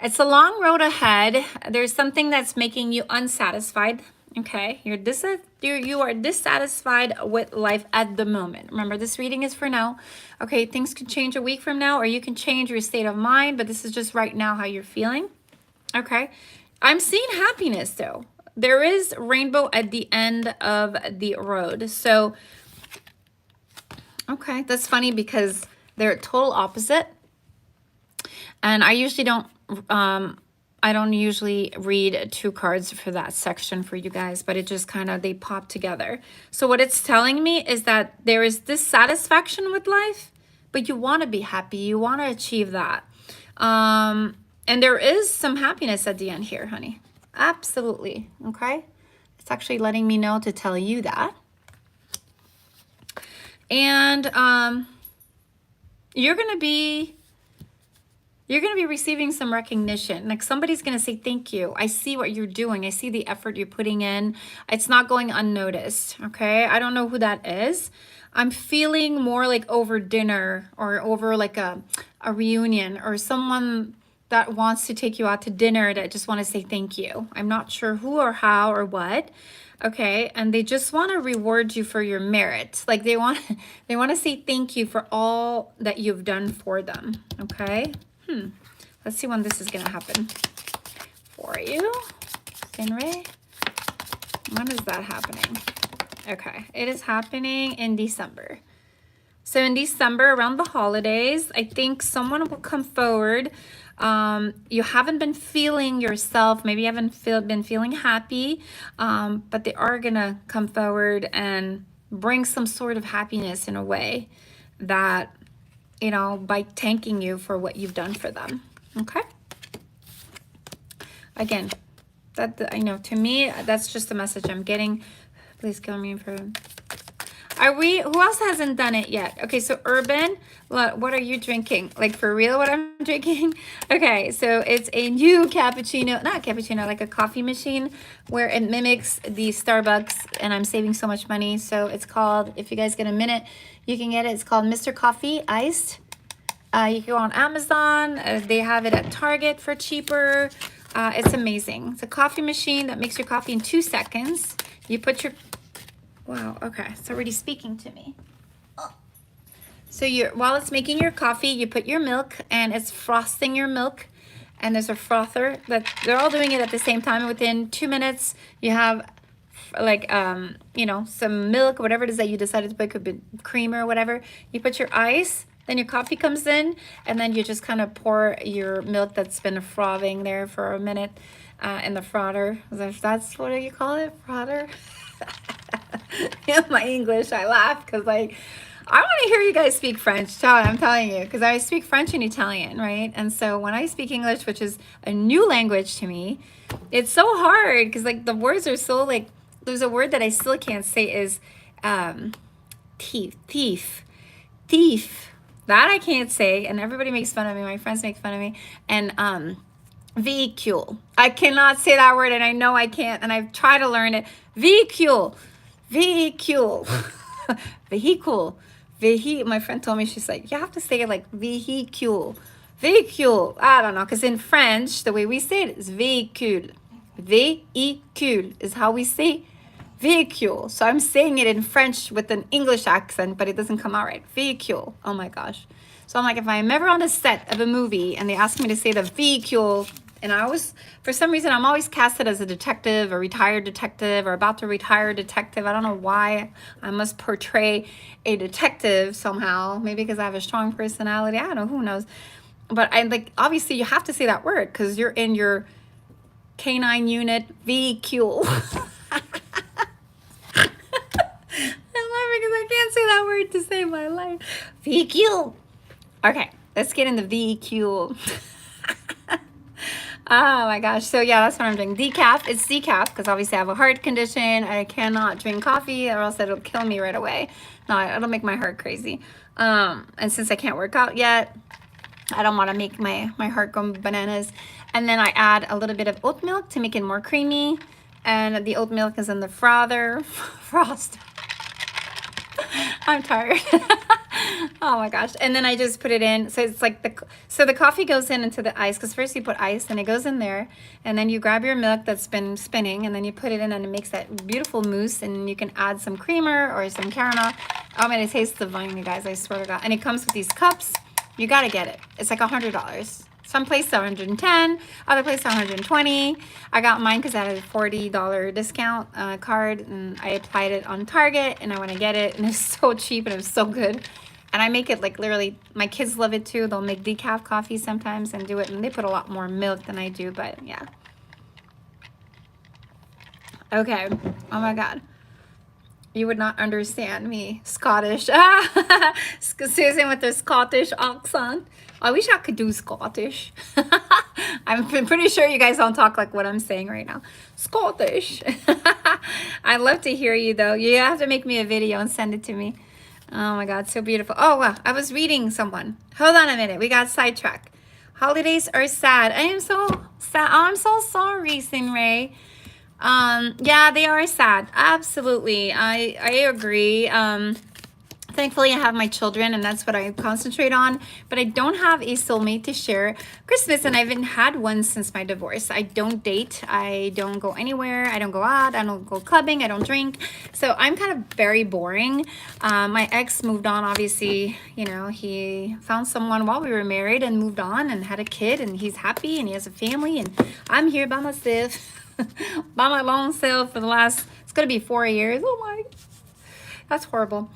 It's a long road ahead. There's something that's making you unsatisfied. Okay, you are dissatisfied with life at the moment. Remember, this reading is for now. Okay, things could change a week from now, or you can change your state of mind, but this is just right now how you're feeling. Okay, I'm seeing happiness though. There is rainbow at the end of the road. So, okay, that's funny because they're total opposite. And I usually don't usually read 2 cards for that section for you guys, but it just kind of, they pop together. So what it's telling me is that there is dissatisfaction with life, but you want to be happy. You want to achieve that. And there is some happiness at the end here, honey. Absolutely. Okay. It's actually letting me know to tell you that. And you're going you're going to be receiving some recognition. Like somebody's going to say, thank you. I see what you're doing. I see the effort you're putting in. It's not going unnoticed. Okay. I don't know who that is. I'm feeling more like over dinner or over like a reunion or someone that wants to take you out to dinner that just want to say thank you. I'm not sure who or how or what. Okay, and they just want to reward you for your merit. Like they want to say thank you for all that you've done for them. Okay. Let's see when this is gonna happen for you. Finray. When is that happening? Okay, it is happening in December. So in December, around the holidays, I think someone will come forward. You haven't been feeling yourself. Maybe you haven't been feeling happy, but they are going to come forward and bring some sort of happiness in a way that, you know, by thanking you for what you've done for them. Okay? Again, that I know to me, that's just the message I'm getting. Please kill me for... who else hasn't done it yet? Okay, so Urban, what are you drinking? Like for real what I'm drinking? Okay, so it's a new cappuccino, not cappuccino, like a coffee machine where it mimics the Starbucks, and I'm saving so much money. So it's called, if you guys get a minute, you can get it. It's called Mr. Coffee Iced. You can go on Amazon. They have it at Target for cheaper. It's amazing. It's a coffee machine that makes your coffee in 2 seconds. You put your... Wow, okay, it's already speaking to me. So while it's making your coffee, you put your milk and it's frosting your milk. And there's a frother that they're all doing it at the same time. Within 2 minutes, you have like, you know, some milk, whatever it is that you decided to put, could be creamer or whatever. You put your ice, then your coffee comes in, and then you just kind of pour your milk that's been frothing there for a minute in the frother. That's what you call it, frother? In my English, I laugh because like I want to hear you guys speak French. I'm telling you, because I speak French and Italian, right? And so when I speak English, which is a new language to me, it's so hard because like the words are so like, there's a word that I still can't say is thief. That I can't say, and everybody makes fun of me. My friends make fun of me. And vehicle. I cannot say that word, and I know I can't, and I've tried to learn it. Vehicle. Vehicle. My friend told me, she's like, you have to say it like vehicle. Vehicle. I don't know, because in French, the way we say it is véhicule. Véhicule is how we say vehicle. So I'm saying it in French with an English accent, but it doesn't come out right. Vehicle. Oh my gosh. So I'm like, if I'm ever on a set of a movie and they ask me to say the vehicle, and I always, for some reason, I'm always casted as a detective, a retired detective, or about to retire detective. I don't know why I must portray a detective somehow. Maybe because I have a strong personality. I don't know. Who knows? But I like, obviously, you have to say that word because you're in your canine unit vehicle. I'm laughing because I can't say that word to save my life. Vehicle. Okay, let's get in the vehicle. Oh my gosh. So yeah, that's what I'm doing. Decaf. It's decaf because obviously I have a heart condition. I cannot drink coffee or else it'll kill me right away. No, it'll make my heart crazy. And since I can't work out yet, I don't want to make my heart go bananas. And then I add a little bit of oat milk to make it more creamy. And the oat milk is in the frost. I'm tired. Oh my gosh. And then I just put it in. So it's like the coffee goes into the ice, because first you put ice and it goes in there, and then you grab your milk that's been spinning and then you put it in and it makes that beautiful mousse, and you can add some creamer or some caramel. Oh man, it tastes divine, you guys, I swear to God. And it comes with these cups. You got to get it. It's like $100. Some places are 110, other places are 120. I got mine because I had a $40 discount card, and I applied it on Target, and I want to get it, and it's so cheap and it's so good. And I make it like literally, my kids love it too. They'll make decaf coffee sometimes and do it, and they put a lot more milk than I do, but yeah. Okay. Oh my God. You would not understand me. Scottish. Susan with their Scottish accent. I wish I could do Scottish. I'm pretty sure you guys don't talk like what I'm saying right now. Scottish. I'd love to hear you though. You have to make me a video and send it to me. Oh my God, so beautiful. Oh wow, I was reading someone. Hold on a minute, we got sidetracked. Holidays are sad. I am so sad. Oh, I'm so sorry, Sinray. Yeah, they are sad. Absolutely. I agree. Thankfully, I have my children, and that's what I concentrate on. But I don't have a soulmate to share Christmas, and I haven't had one since my divorce. I don't date. I don't go anywhere. I don't go out. I don't go clubbing. I don't drink. So I'm kind of very boring. My ex moved on, obviously. You know, he found someone while we were married and moved on and had a kid, and he's happy, and he has a family, and I'm here by myself, by my lone self for the last, it's going to be 4 years. Oh my, that's horrible.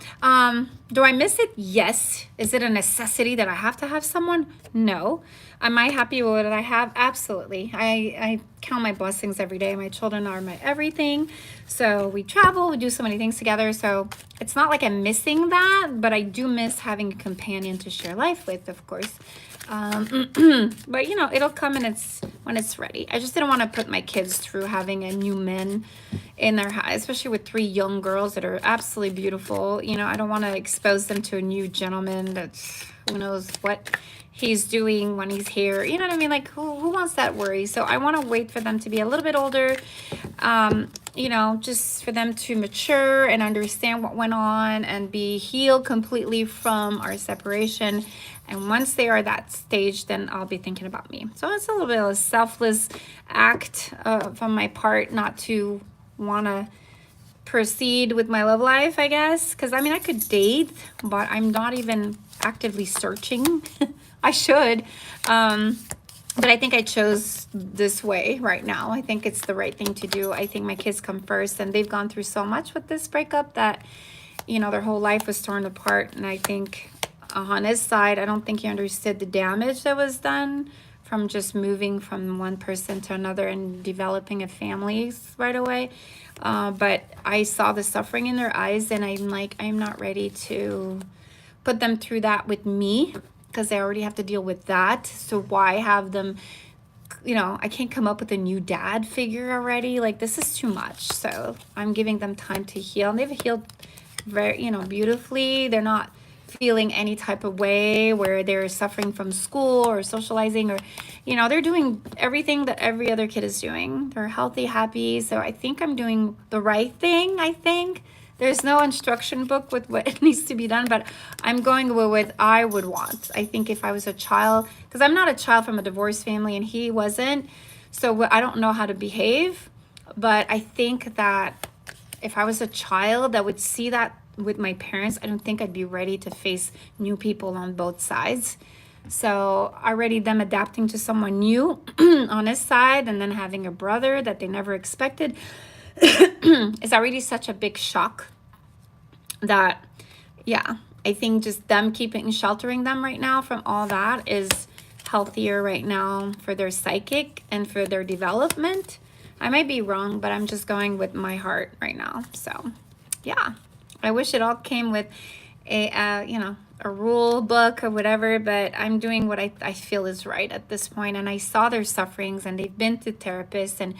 Do I miss it? Yes. Is it a necessity that I have to have someone? No. Am I happy with what I have? Absolutely. I count my blessings every day. My children are my everything. So we travel, we do so many things together. So it's not like I'm missing that, but I do miss having a companion to share life with, of course. But you know, it'll come when it's ready. I just didn't want to put my kids through having a new man in their house, especially with 3 young girls that are absolutely beautiful. You know, I don't want to expose them to a new gentleman that's who knows what he's doing when he's here. You know what I mean? Like, who wants that worry? So I want to wait for them to be a little bit older, you know, just for them to mature and understand what went on and be healed completely from our separation. And once they are that stage, then I'll be thinking about me. So it's a little bit of a selfless act from my part not to want to proceed with my love life, I guess. Because, I mean, I could date, but I'm not even actively searching. I should. But I think I chose this way right now. I think it's the right thing to do. I think my kids come first, and they've gone through so much with this breakup that, you know, their whole life was torn apart. And I think on his side, I don't think he understood the damage that was done from just moving from one person to another and developing a family right away. But I saw the suffering in their eyes, and I'm like, I'm not ready to put them through that with me, because they already have to deal with that. So why have them, you know, I can't come up with a new dad figure already. Like, this is too much. So I'm giving them time to heal, and they've healed very, you know, beautifully. They're not feeling any type of way where they're suffering from school or socializing, or, you know, they're doing everything that every other kid is doing. They're healthy, happy. So I think I'm doing the right thing. I think there's no instruction book with what needs to be done, but I'm going with what I would want. I think if I was a child, because I'm not a child from a divorced family and he wasn't, so I don't know how to behave. But I think that if I was a child that would see that with my parents, I don't think I'd be ready to face new people on both sides. So already them adapting to someone new on his side, and then having a brother that they never expected is already such a big shock that, yeah, I think just them sheltering them right now from all that is healthier right now for their psychic and for their development. I might be wrong, but I'm just going with my heart right now. So yeah, I wish it all came with a, you know, a rule book or whatever, but I'm doing what I feel is right at this point. And I saw their sufferings, and they've been to therapists, and,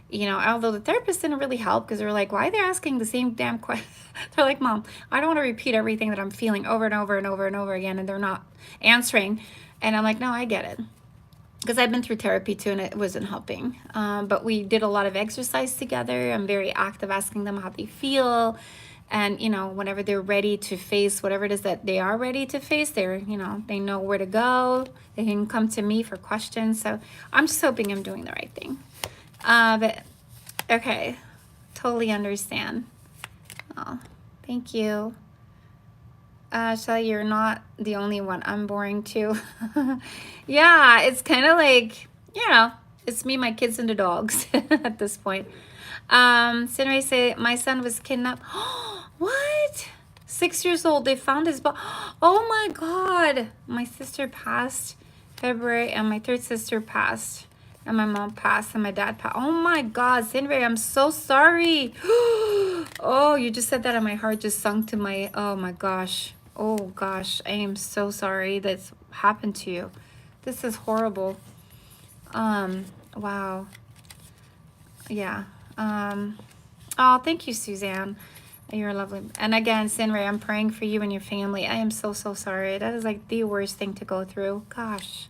you know, although the therapist didn't really help, because they were like, why are they asking the same damn question? They're like, Mom, I don't want to repeat everything that I'm feeling over and over and over and over again, and they're not answering. And I'm like, no, I get it. Because I've been through therapy too, and it wasn't helping. But we did a lot of exercise together. I'm very active, asking them how they feel. And, you know, whenever they're ready to face whatever it is that they are ready to face, they're, you know, they know where to go. They can come to me for questions. So I'm just hoping I'm doing the right thing. But, okay, totally understand. Oh, thank you. Shelly, you're not the only one. I'm boring too. Yeah, it's kind of like, you know, it's me, my kids, and the dogs at this point. Sinray say, my son was kidnapped. What? 6 years old. They found his body. Oh my God. My sister passed February, and my third sister passed, and my mom passed, and my dad passed. Oh my God, Sinray, I'm so sorry. Oh, you just said that, and my heart just sunk to my, oh my gosh. Oh gosh, I am so sorry that's happened to you. This is horrible. Wow. Yeah. Oh, thank you, Suzanne. You're lovely. And again, Sinray, I'm praying for you and your family. I am so, so sorry. That is like the worst thing to go through. Gosh.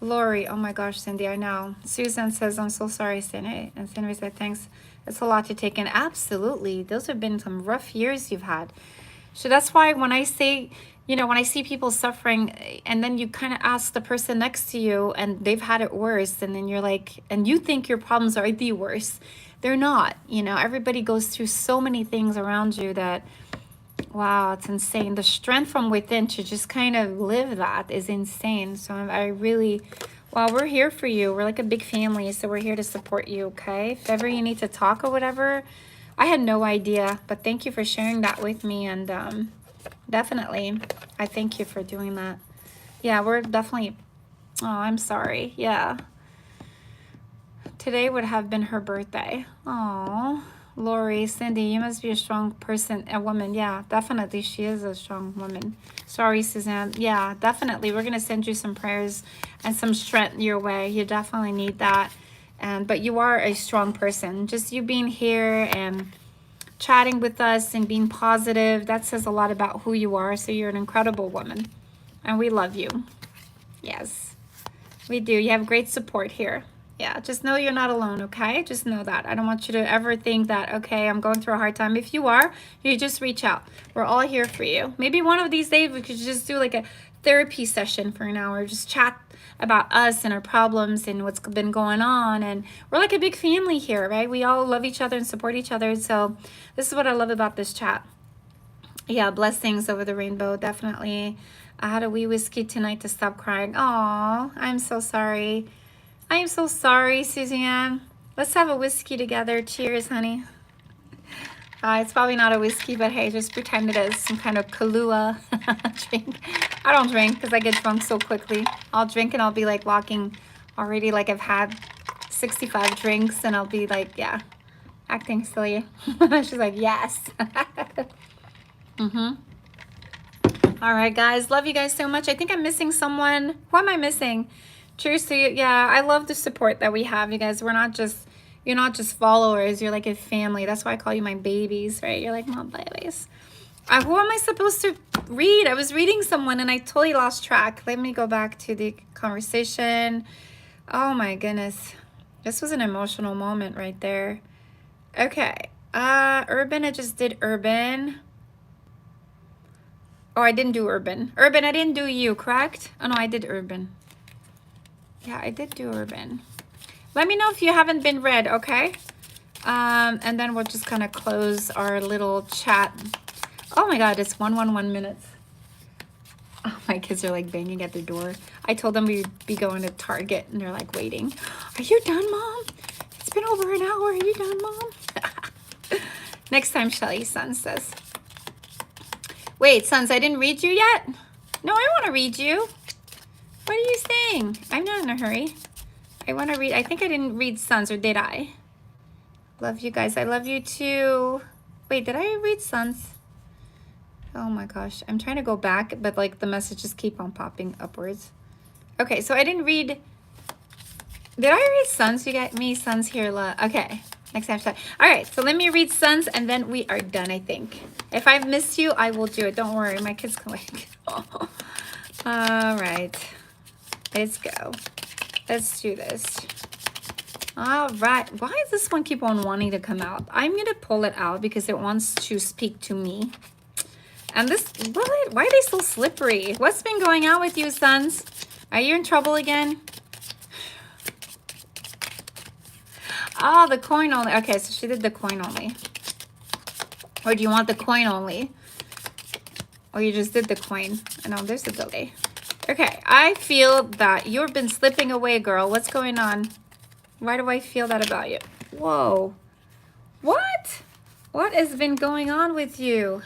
Lori, oh my gosh, Cindy, I know. Susan says, I'm so sorry, Cindy. And Cindy said, thanks. It's a lot to take in. Absolutely. Those have been some rough years you've had. So that's why when I say, you know, when I see people suffering and then you kind of ask the person next to you and they've had it worse, and then you're like, and you think your problems are the worst. They're not. You know, everybody goes through so many things around you that, wow, it's insane. The strength from within to just kind of live that is insane. So I really, well, we're here for you. We're like a big family, so we're here to support you, okay? If ever you need to talk or whatever, I had no idea, but thank you for sharing that with me. And definitely, I thank you for doing that. Yeah, we're definitely, oh, I'm sorry. Yeah. Today would have been her birthday. Oh, Lori, Cindy, you must be a strong person, a woman. Yeah, definitely. She is a strong woman. Sorry, Suzanne. Yeah, definitely. We're going to send you some prayers and some strength your way. You definitely need that. But you are a strong person. Just you being here and chatting with us and being positive, that says a lot about who you are. So you're an incredible woman. And we love you. Yes, we do. You have great support here. Yeah, just know you're not alone, okay? Just know that. I don't want you to ever think that, okay, I'm going through a hard time. If you are, you just reach out. We're all here for you. Maybe one of these days we could just do like a therapy session for an hour. Just chat about us and our problems and what's been going on. And we're like a big family here, right? We all love each other and support each other. So this is what I love about this chat. Yeah, blessings over the rainbow, definitely. I had a wee whiskey tonight to stop crying. Aw, I'm so sorry. I am so sorry, Suzanne. Let's have a whiskey together. Cheers, honey. It's probably not a whiskey, but hey, just pretend it is some kind of Kahlua drink. I don't drink because I get drunk so quickly. I'll drink and I'll be like walking already like I've had 65 drinks and I'll be like, yeah, acting silly. She's like, yes. All right, guys. Love you guys so much. I think I'm missing someone. Who am I missing? Cheers to you. Yeah, I love the support that we have, you guys. We're not just, you're not just followers. You're like a family. That's why I call you my babies, right? You're like my babies. Who am I supposed to read? I was reading someone and I totally lost track. Let me go back to the conversation. Oh my goodness. This was an emotional moment right there. Okay. Urban, I just did Urban. Oh, I didn't do Urban. Urban, I didn't do you, correct? Oh no, I did Urban. Yeah, I did do Urban. Let me know if you haven't been read, okay? And then we'll just kind of close our little chat. Oh my God, it's 111 minutes. Oh, my kids are like banging at the door. I told them we'd be going to Target and they're like waiting. Are you done, Mom? It's been over an hour. Are you done, Mom? Next time, Shelly, Son says. Wait, Sons, I didn't read you yet? No, I want to read you. What are you saying? I'm not in a hurry. I want to read. I think I didn't read Sons, or did I? Love you guys. I love you too. Wait, did I read Sons? Oh my gosh. I'm trying to go back, but like the messages keep on popping upwards. Okay, so I didn't read. Did I read Sons? You got me Sons here. Okay. Next time. All right, so let me read Sons and then we are done, I think. If I miss you, I will do it. Don't worry. My kids can wait. All right. Let's go. Let's do this. All right. Why does this one keep on wanting to come out? I'm going to pull it out because it wants to speak to me. And this, why are they so slippery? What's been going on with you, Sons? Are you in trouble again? Oh, the coin only. Okay, so she did the coin only. Or do you want the coin only? Or you just did the coin? I know there's a delay. Okay, I feel that you've been slipping away, girl. What's going on? Why do I feel that about you? Whoa. What? What has been going on with you?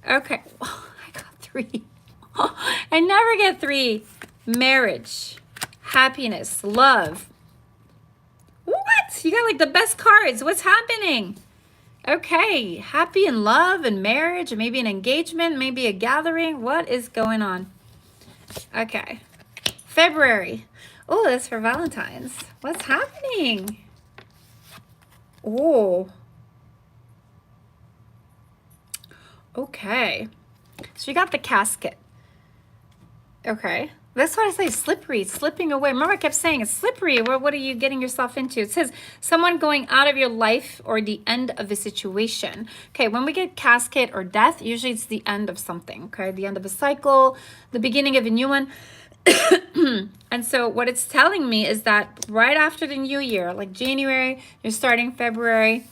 Okay. Oh, I got 3. I never get 3. Marriage, happiness, love. What? You got like the best cards. What's happening? Okay. Happy in love and marriage, maybe an engagement, maybe a gathering. What is going on? Okay. February. Oh, that's for Valentine's. What's happening? Oh. Okay. So you got the casket. Okay. That's why I say slippery, slipping away. Remember I kept saying it's slippery. What are you getting yourself into? It says someone going out of your life or the end of a situation. Okay, when we get casket or death, usually it's the end of something, okay? The end of a cycle, the beginning of a new one. And so what it's telling me is that right after the new year, like January, you're starting February,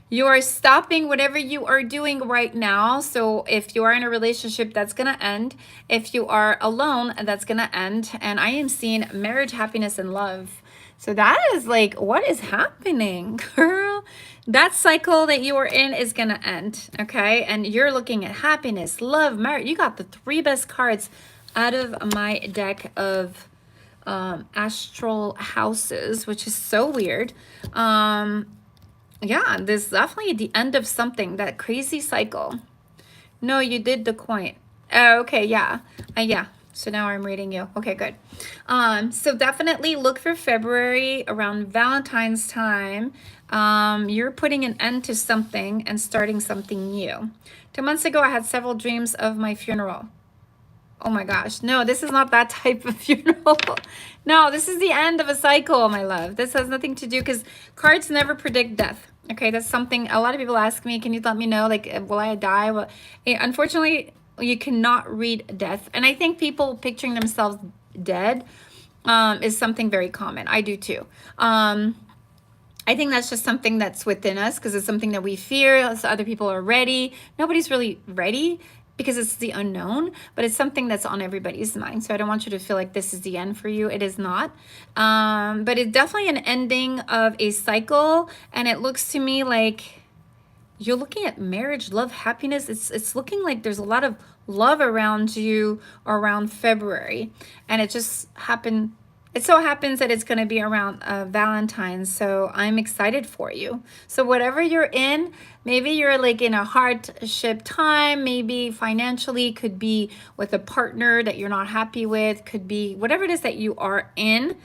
you are stopping whatever you are doing right now. So if you are in a relationship, that's going to end. If you are alone, that's going to end. And I am seeing marriage, happiness, and love. So that is like, what is happening, girl? That cycle that you are in is going to end, okay? And you're looking at happiness, love, marriage. You got the 3 best cards out of my deck of astral houses, which is so weird. Yeah, this is definitely the end of something, that crazy cycle. No, you did the coin. Oh, okay, yeah. Yeah. So now I'm reading you. Okay, good. So definitely look for February around Valentine's time. You're putting an end to something and starting something new. 2 months ago, I had several dreams of my funeral. Oh my gosh. No, this is not that type of funeral. No, this is the end of a cycle, my love. This has nothing to do, because cards never predict death. Okay, that's something a lot of people ask me. Can you let me know, like, will I die? Well, unfortunately, you cannot read death. And I think people picturing themselves dead is something very common. I do too. I think that's just something that's within us, because it's something that we fear. So other people are ready. Nobody's really ready, because it's the unknown, but it's something that's on everybody's mind. So I don't want you to feel like this is the end for you. It is not. But it's definitely an ending of a cycle. And it looks to me like you're looking at marriage, love, happiness. It's looking like there's a lot of love around you around February. And it just happened. It so happens that it's going to be around Valentine's, so I'm excited for you. So whatever you're in, maybe you're like in a hardship time, maybe financially, could be with a partner that you're not happy with, could be whatever it is that you are in,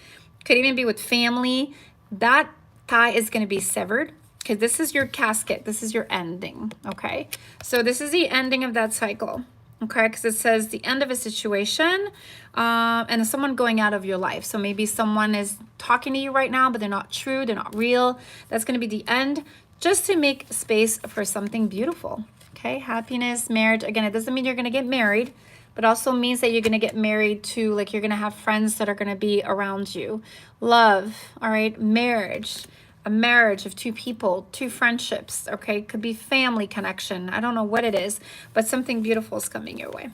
could even be with family. That tie is going to be severed, because this is your casket. This is your ending, okay? So this is the ending of that cycle. Okay, because it says the end of a situation and someone going out of your life. So maybe someone is talking to you right now, but they're not true, they're not real. That's going to be the end, just to make space for something beautiful. Okay, happiness, marriage. Again, it doesn't mean you're going to get married, but also means that you're going to get married to, like, you're going to have friends that are going to be around you. Love, all right, marriage. A marriage of 2 people, 2 friendships, okay? Could be family connection. I don't know what it is, but something beautiful is coming your way.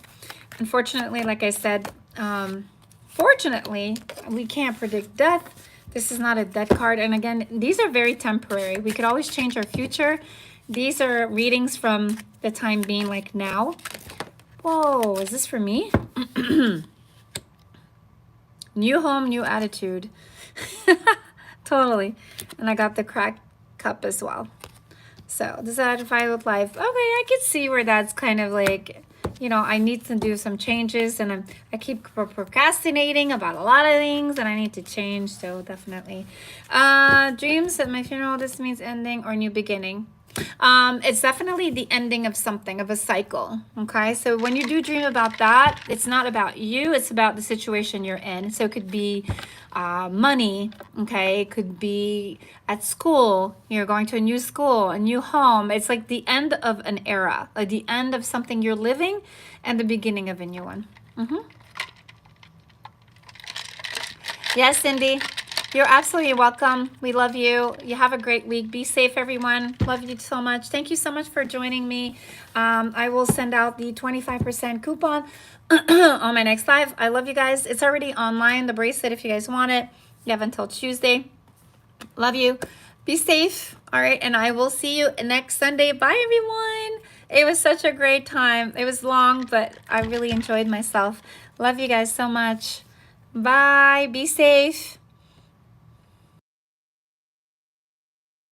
Unfortunately, like I said, fortunately, we can't predict death. This is not a death card. And again, these are very temporary. We could always change our future. These are readings from the time being, like now. Whoa, is this for me? New home, new attitude. Totally. And I got the cracked cup as well. So dissatisfied with life. Okay, I can see where that's kind of like, you know, I need to do some changes, and I keep procrastinating about a lot of things, and I need to change. So definitely. Dreams at my funeral. This means ending or new beginning. It's definitely the ending of something, of a cycle. Okay, so when you do dream about that, it's not about you, it's about the situation you're in. So it could be money, okay, it could be at school, you're going to a new school, a new home. It's like the end of an era, like the end of something you're living and the beginning of a new one. Yes, Cindy. You're absolutely welcome. We love you. You have a great week. Be safe, everyone. Love you so much. Thank you so much for joining me. I will send out the 25% coupon on my next live. I love you guys. It's already online, the bracelet, if you guys want it. You have until Tuesday. Love you. Be safe. All right. And I will see you next Sunday. Bye, everyone. It was such a great time. It was long, but I really enjoyed myself. Love you guys so much. Bye. Be safe.